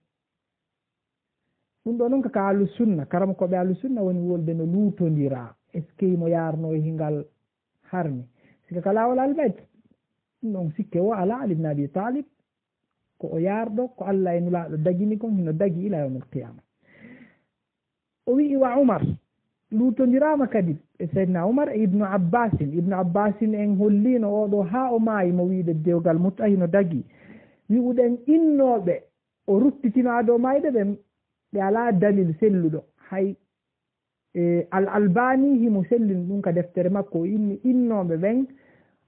ɗum ɗo noon kaka ahlu sunna karama koɓe ahlu sunna woni wolde no luutondira est ce que mo yarno hingal harmi sika ka lawol albayt ɗum ɗon sikke o ala ali ibne abi talib ko o yarɗo ko allah e nulaɗo dagini kon hino dagi ila yawm alqiyama o wi'i wa oumar luutondirama kadi e seydna oumar e ibnu abbasin en hollino oɗo ha o maayi mo wiide dewgal mutta hino dagi wi'uɗen innoɓe o ruttitino ado mayde ɓe ala dalil selluɗo hay al albani himo sellini ɗum ka deftere makko o inni innoɓe ɓen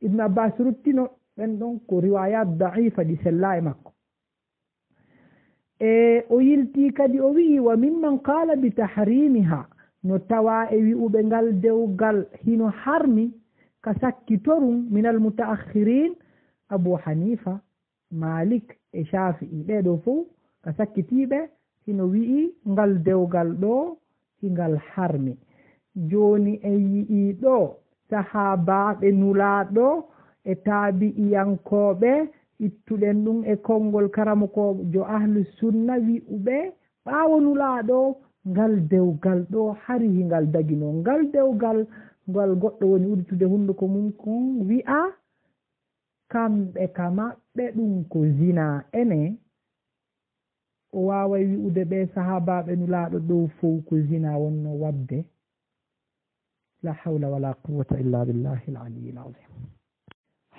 ibnu abbas ruttino ɓen ɗon ko riwayat daifa ɗi sella e makko o yilti kadi o wi'i wa mimman qala bi tahrimiha no tawa e wi'uɓe ngal dewgal hino harmi ka sakkitorum min al mutaakhirin abou hanifa malik e shafi'i ɓeɗo fof ka sakkitiɓe hino wi'i ngal dewgal ɗo hingal harmi joni en yi'i ɗo sahabaɓe nulaɗo e taabi'iyankoɓe ittuɗen ɗum e konngol karama ko jo ahlu sunna wi'uɓe ɓaawo nulaaɗo ngal dewgal ɗo hari hingal dagino ngal dewgal ngal goɗɗo woni uditude hunnduko mum kon wi'a kamɓe ka maɓɓe ɗum ko zina ene o waaway wi'ude ɓe sahabaɓe nulaaɗo ɗo fof ko zina wonno wadde la hawla wala quwwata illa billahi l aliyyil azim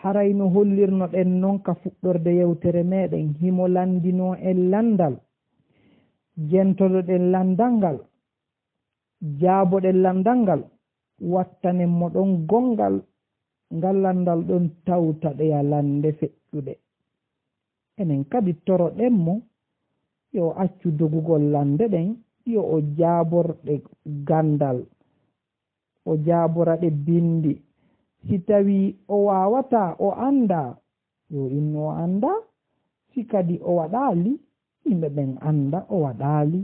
haray no hollirno ɗen noon ka fuɗɗorde yewtere meɗen himo landino en landal jentoɗoɗen landal ngal jaaboɗen landal ngal wattanen mo ɗon gongal ngal landal ɗon tawtaɗeya lande feƴƴuɗe enen kadi toroɗen mo yo accu dogugol lande ɗen yo o jaaborɗe gandal o jaaboraɗe bindi si tawi o wawata o anda yo inno o anda si kadi o waɗali yimɓe ɓen anda o waɗali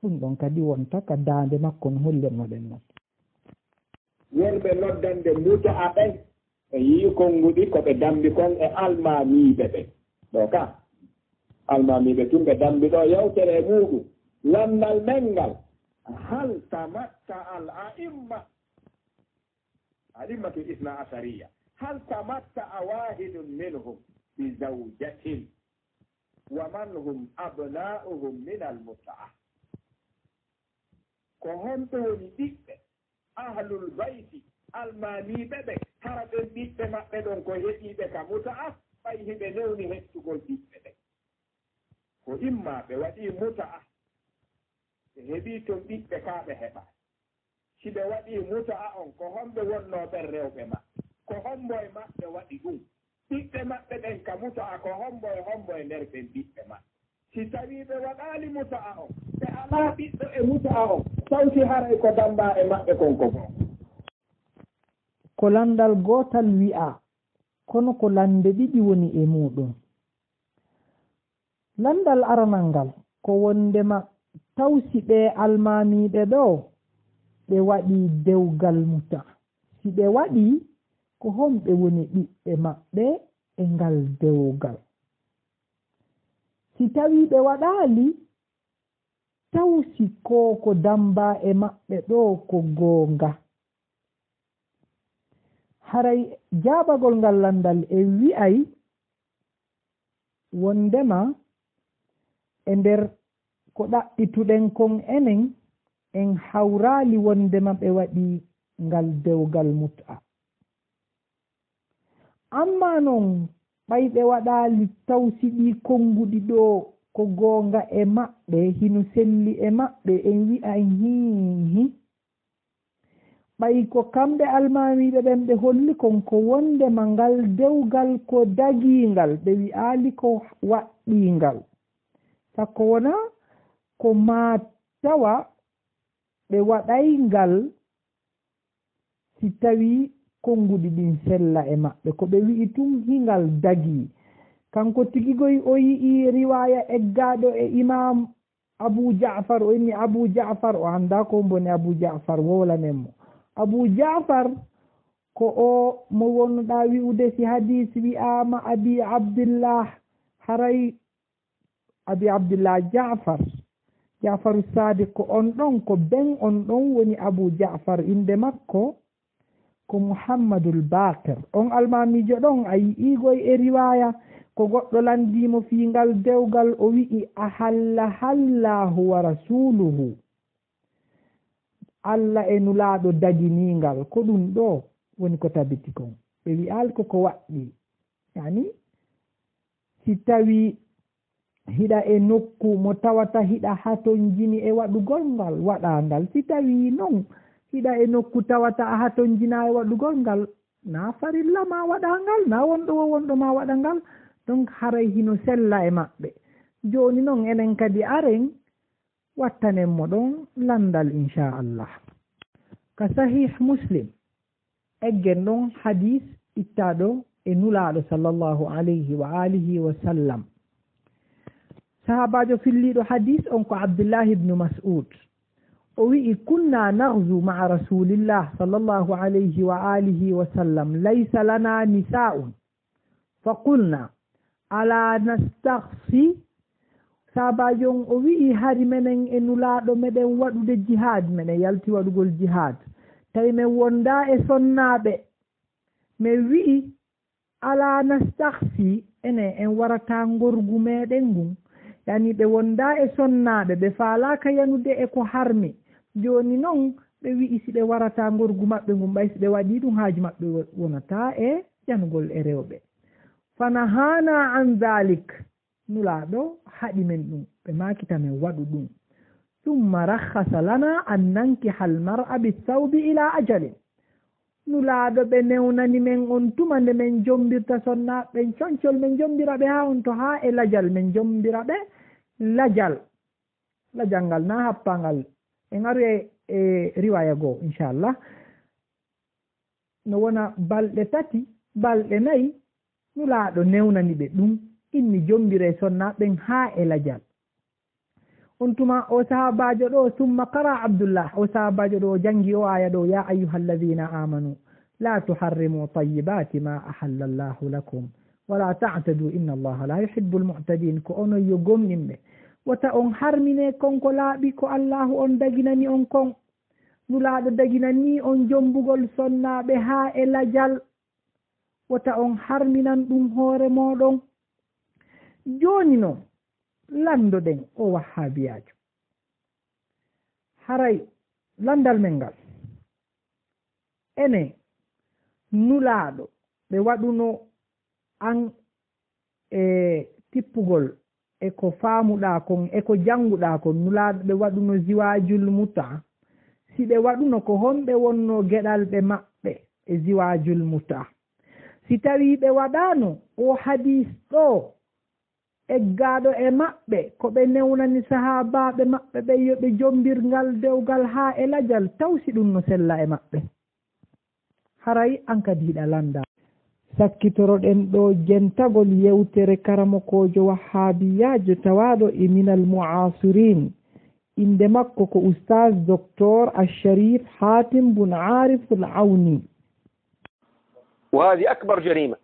ɗum ɗon kadi wonta ka dande makko no hollirnoɗen noon wonɓe noddande muta a ɓen e yii konnguɗi koɓe dambi kon e almamiɓe ɓen ɗo ka almamiɓe tun ɓe dambi ɗo yewtere e muɗum landal men ngal hal tamatta al أئمة الإثنى عشرية هل تمتع واحد منهم بزوجة ومن هم أبناؤهم من المتعة كهم توني بيت أهل البيت الماني بيت هرب بيت ما بدون كهتي بك متعة فيه بنوني هتقول بيت وإما بودي متعة هبيتم بيت بكابه si ɓe waɗi muta a on ko homɓe wonnooɓe rewɓe ma ko hombo e maɓɓe waɗi ɗum ɓiɓɓe maɓɓe ɓen ka muta a ko hombo e nder ɓen ɓiɓɓe ma si tawii ɓe waɗaali muta a on ɓe alaa ɓiɗɗo e mutaa o tawti haray ko damba e maɓɓe konko fof ko landal gootal wi'a kono ko lande ɗiɗi woni e muɗum. Landal aranal ngal ko wondema tawsi ɓe almamiɓe ɗo ɓe waɗi dewgal muta. Si ɓe waɗi ko homɓe woni ɓiɓɓe maɓɓe e ngal dewgal. Si tawi ɓe waɗali tawsi ko damba e maɓɓe ɗo ko goonga. Haray jaabagol ngal landal e wi'ay wondema e nder ko ɗaɓɓituɗen kon enen en hawrali wondema ɓe waɗi ngal dewgal mut'a. Amma noon ɓay ɓe waɗali tawsiɗi konguɗi ɗo ko goonga e maɓɓe hino selli e maɓɓe en wi'a hihi ɓay ko kamɓe almamiɓe ɓen ɓe holli kon ko wondema ngal dewgal ko dagingal ɓe wi'ali ko waɗɗingal sakko wona ko ma tawa ɓe waɗay ngal si tawi konguɗi ɗin sella e maɓɓe ko ɓe wi'i tum hingal dagi. Kanko tigigoy o yi'i riwaya eggaɗo e imam Abu Ja'far o inni Abu Ja'far o anda ko mboni Abu Ja'far wolanen mo. Abu Ja'far ko o mo wonnoɗa wi'ude si hadis wi'ama Abi Abdillah haray Abi Abdillah Ja'faru Sadiq ko on ɗon ko ben on ɗon woni Abu Ja'far inde makko ko Muhammadul Baqir. On almamijo ɗon a yi'igoy e riwaya ko goɗɗo landimo fiingal dewgal o wi'i ahallahu wa rasuluhu Allah e nulaaɗo daginingal ko ɗum ɗo woni ko tabiti kon ɓe wi'al ko waɗɗi yani si tawi hiɗa e nokku mo tawata hiɗa haton jini e waɗugol ngal waɗangal si tawi non hiɗa e nokku tawata a haton jina e waɗugol ngal na farilla ma waɗangal na wonɗo ma waɗangal donc haray hino sella e maɓɓe. Joni noon enen kadi aren wattanen mo ɗon landal inchallah ka sahih Muslim eggen ɗon hadis ittaɗo e nulaɗo sallallahu alayhi wa alihi wa sallam. Sahabajo filliɗo hadis on ko Abdullah ibn Mas'ud o wi'i kunna naghzu ma'a rasulillah sallallahu alayhi wa alihi wa sallam laysa lana nisa'un faqulna ala nastaghsi. Sabajon o wi'i hari menen e nulaɗo meɗen waɗude jihad meɗen yalti waɗugol jihad tawi men wonda e sonnaɓe min wi'i ala nastaghsi ene en warata gorgu meɗen ngun yani ɓe wonda e sonnaɓe ɓe falaka yanude e ko harmi joni noon ɓe wi'i si ɓe warata gorgu maɓɓe ngun ɓay si ɓe waɗi ɗum haaji maɓɓe wonata e janugol e rewɓe. Fanahana an dhalik nulaɗo haɗi men ɗum ɓe makita men waɗu ɗum. Summa rakhasa lana an nankiha almar'a bithawbi ila ajalin. Nulaɗo ɓe newnani men on tuma nde men jombirta sonnaɓe concol men jombira ɓe ha on to ha e lajal men jombira ɓe lajal ngal na happangal en aru e riwaya goo inchallah no wona balɗe 3 balɗe 4 nulaɗo newnani ɓe ɗum inni jombire sonnaɓen ha e lajal on tuma o sahabajo ɗo summa qara Abdullah o sahabajo ɗo jangi o aya ɗo ya ayyuhalladhina amanu la tuharrimu tayyibati ma ahalla Allahu lakum wala ta'tadu inna Allaha la yuhibbul mu'tadin ko onon yo gomɗinɓe wata on harmine konko laaɓi ko Allahu on daginani on kon nulaɗo daginani on jombugol sonnaɓe ha e lajal wata on harminan ɗum hoore moɗon. Joni noon landoɗen o wahhabiyajo haray landal men ngal ene nulaɗo ɓe waɗuno an e tippugol e ko faamuɗa kon e ko janguɗa kon nulaɗo ɓe waɗuno ziwajul muta si ɓe waɗuno ko honɓe wonno geɗal ɓe maɓɓe e ziwajul muta si tawi ɓe waɗano o hadis ɗo eggaɗo e maɓɓe ko ɓe newnani sahabaɓe maɓɓe ɓe yoɓe jombirngal dewgal haa e lajal tawsi ɗum no sella e maɓɓe. haray an kadi hiɗa landa sakkitoroɗen ɗo jentagol yewtere karamokojo wahhabiyajo tawaɗo e minal mu'asirin inde makko ko oustaz docteur الشريف حاتم بن عارف العوني. وهذه أكبر جريمة.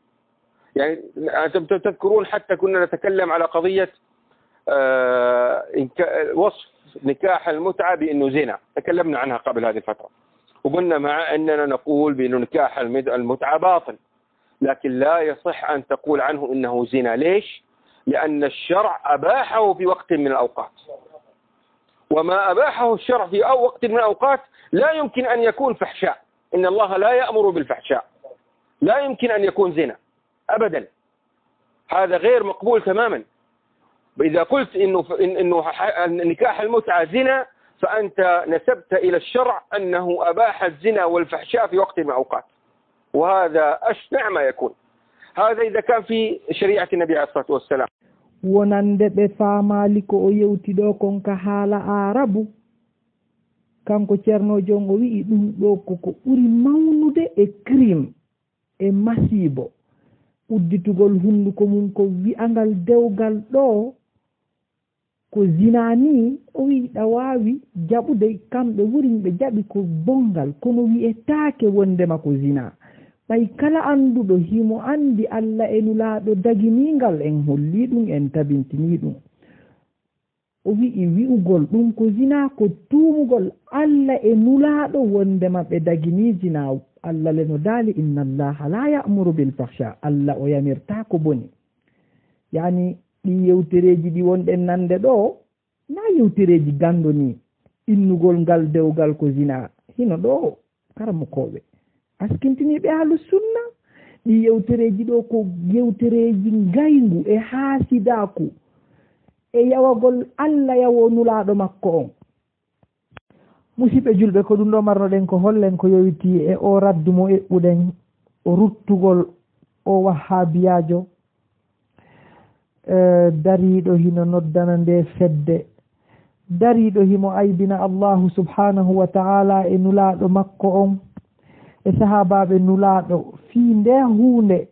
يعني أنتم تذكرون حتى كنا نتكلم على قضية وصف نكاح المتعة بأنه زنا، تكلمنا عنها قبل هذه الفترة وقلنا مع أننا نقول بأنه نكاح المتعة باطل، لكن لا يصح أن تقول عنه إنه زنا. ليش؟ لأن الشرع أباحه في وقت من الأوقات، وما أباحه الشرع في وقت من الأوقات لا يمكن أن يكون فحشاء. إن الله لا يأمر بالفحشاء، لا يمكن أن يكون زنا أبدا، هذا غير مقبول تماما. إذا قلت إنه نكاح المتعة زنا فأنت نسبت إلى الشرع أنه أباح الزنا والفحشاء في وقت من الأوقات، وهذا أشنع ما يكون. هذا إذا كان في شريعة النبي عليه الصلاة والسلام. wonande ɓe faamali ko o yewtiɗo kon ka haala arabu kanko ceernojo o wi'i ɗum ɗo koko ɓuri mawnude e crime e masibo udditugol hunduko mum ko wi'angal dewgal ɗo ko zina ni o wiɗa waawi jaɓude kamɓe wurinɓe jaɓi ko bongal kono wi'etaake wondema ko zina. ɓay kala annduɗo himo anndi Allah e nulaaɗo daginingal en holli ɗum en tabintini ɗum. o wi'i wi'ugol ɗum ko zina ko tuumugol Allah e nulaaɗo wondema ɓe dagini zina. Allah le no daali inna allaha la ya'muru bil fahsha, Allah o yamirta ko boni. yani ɗi yewtereji ɗi wonɗen nande ɗo na yewtereji gando ni innugol ngal dewgal ko zina hino ɗo karamokoɓe askintiniɓe ahlu sunna. ɗi yewtereji ɗo ko yewtereji ngayngu e haasidaku e yawagol Allah yawo nulaɗo makko on. musidɓe julɓe ko ɗum ɗo marnoɗen ko hollen ko yowiti e o raddu mo eɓɓuɗen o ruttugol o wahhabiyajo dariɗo hino noddana nde fedde, dariɗo himo aybina Allahu subhanahu wa ta'ala e nulaɗo makko on e sahabaɓe nulaɗo fii nde hunde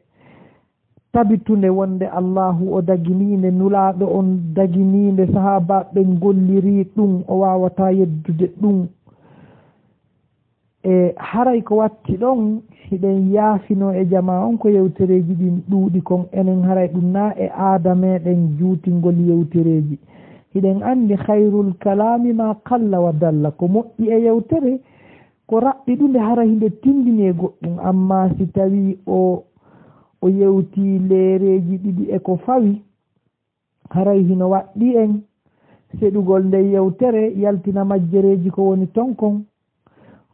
tabitunde wonde Allahu o dagininde nulaɗo on dagininde sahabaɓe golliri ɗum o wawata yeddude ɗum e haray ko watti ɗon hiɗen yaafino e jama on ko yewtereji ɗin ɗuuɗi kon enen haray ɗum na e aada meɗen juutingol yewtereji. hiɗen andi hayrul kalami ma qalla wa dalla, ko moƴƴi e yewtere ko raɓɓi ɗunde hara hinde tindini e goɗɗum. amma si tawi o yewti leereji ɗiɗi e ko fawi haray hino waɗɗi en seɗugol nde yewtere yaltina majjereji ko woni ton kon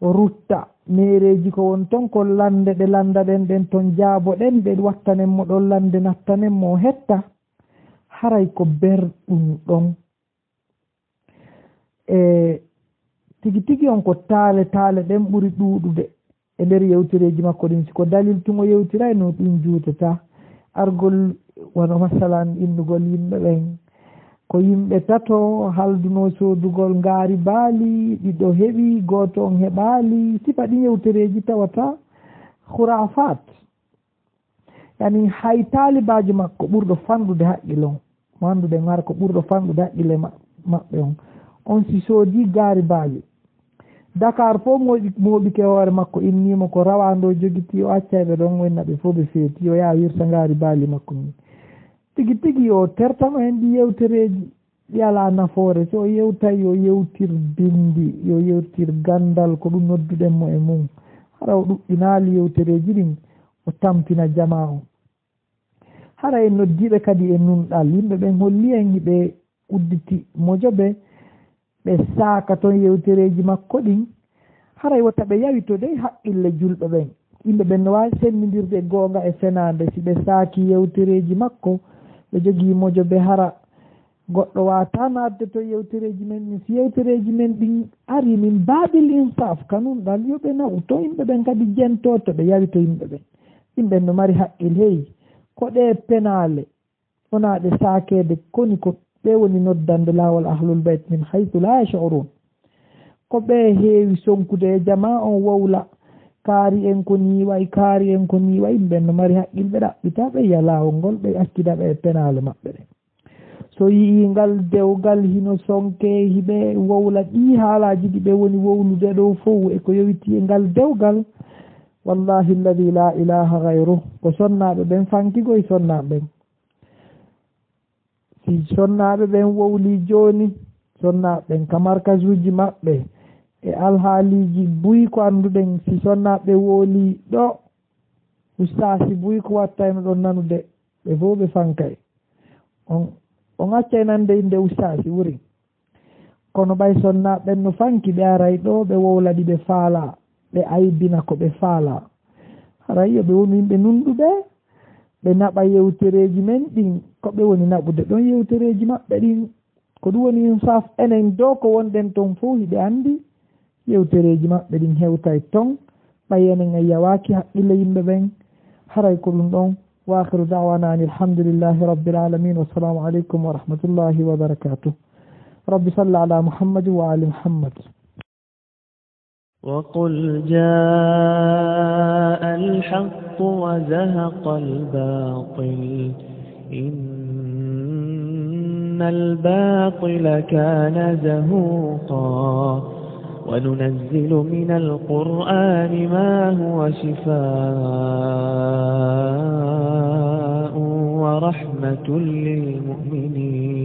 rutta mereji ko woni ton kon lande ɗe landaɗen ɗen ton jaaboɗen ɗe wattanen mo ɗon lande nattanen mo hetta haray ko berɗum ɗon e tigi tigi on ko taale ɗen ɓuri ɗuuɗude e nder yewtereji makko ɗin. siko dalil tumo yewtiray no ɗum juutata argol wono masalan innugol yimɓe ɓen ko yimɓe tato halduno soodugol ngaari baali ɗiɗo heɓi gooto on heɓaali sifa ɗi yewtereji tawata khurafat. yani hay taalibajo makko ɓurɗo fanɗude haqqille on manduɗen har ko ɓurɗo fanɗude haqqille maɓɓe on si soodi gaari baali Dakar fof moɓike hoore makko innimo ko rawando jogiti o accayɓe ɗon wennaɓe fof ɓe feeti o yaa wirta ngaari baali makko ni tigi tigi yo tertama hen ɗi yewtereji ɗi ala nafoore. so o yewtay yo yewtir bindi yo yewtir gandal ko ɗum nodduɗen mo e mum hara o ɗuɓɓinaali yewtereji ɗin o tampina jama o. hara en noddiɓe kadi e nunɗal yimɓe ɓen holli en hiɓe udditi mojoɓe ɓe saaka toon yewtereji makko ɗin haray wota ɓe yawi to dey haqqille julɓe ɓen. yimɓe ɓen no wawi sendidirde goonga e fenade si ɓe saaki yewtereji makko ɓe jogii mojoɓe hara goɗɗo wata nadde to yewtereji men ɗin. si yewtereji men ɗin ari min baabil insaf kanunɗal yoɓe nawu to yimɓe ɓen kadi jento to ɓe yawi to yimɓe ɓen. yimɓe no mari haqqil hey ko ɗe penale onaɗe saakede koni ko ɓe woni noddande laawol ahlul bayt min haythu la yash'urun ko ɓe heewi sonkude e jama on wowla kaari en ko ni way kaari en ko ni way ɓen no mari haqqil ɓe ɗaɓɓita ɓe yiya laawol ngol ɓe accidaɓe e penale maɓɓe ɗe so yii ngal dewgal hino sonke hiɓe wowla ɗi haalaji ɗi ɓe woni wowlude ɗo fof e ko yowiti e ngal dewgal wallahi alladi la ilaha gayru ko sonnaɓe ɓen fankigoye sonnaɓe ɓen si sonnaɓe ɓen wowli joni sonnaɓe ɓen ka markage uji maɓɓe e alhaaliji buy ko annduɗen si sonnaɓe wooli ɗo ustasi buy ko wattayno ɗon nanude ɓe fof ɓe fankay on accay nande inde ustasi wuri kono ɓay sonnaɓe ɓen no fanki ɓe aray ɗo ɓe wowlaɗi ɓe faala ɓe aybina ko ɓe faala haray yoɓe woni yimɓe nunɗuɓe ɓe naɓa yewtereji men ɗin koɓe woni naɓude ɗon yewtereji maɓɓe ɗin ko ɗum woni insaf enen dow ko wonɗen toon fof hiɓe andi yewtereji maɓɓe ɗin hewtay toon ɓay enen en yawaki haqqille yimɓe ɓen haray ko ɗum ɗon wa akhiru da'wana ani alhamdulillahi rabbil alamin wassalamu aleykum wa rahmatullahi wa barakatuh rabbi salli ala muhammad wa ali muhammad وقل جاء الحق وزهق الباطل إن الباطل كان زهوقا وننزل من القرآن ما هو شفاء ورحمة للمؤمنين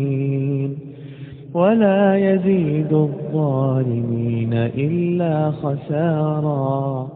ولا يزيد الظالمين إلا خسارا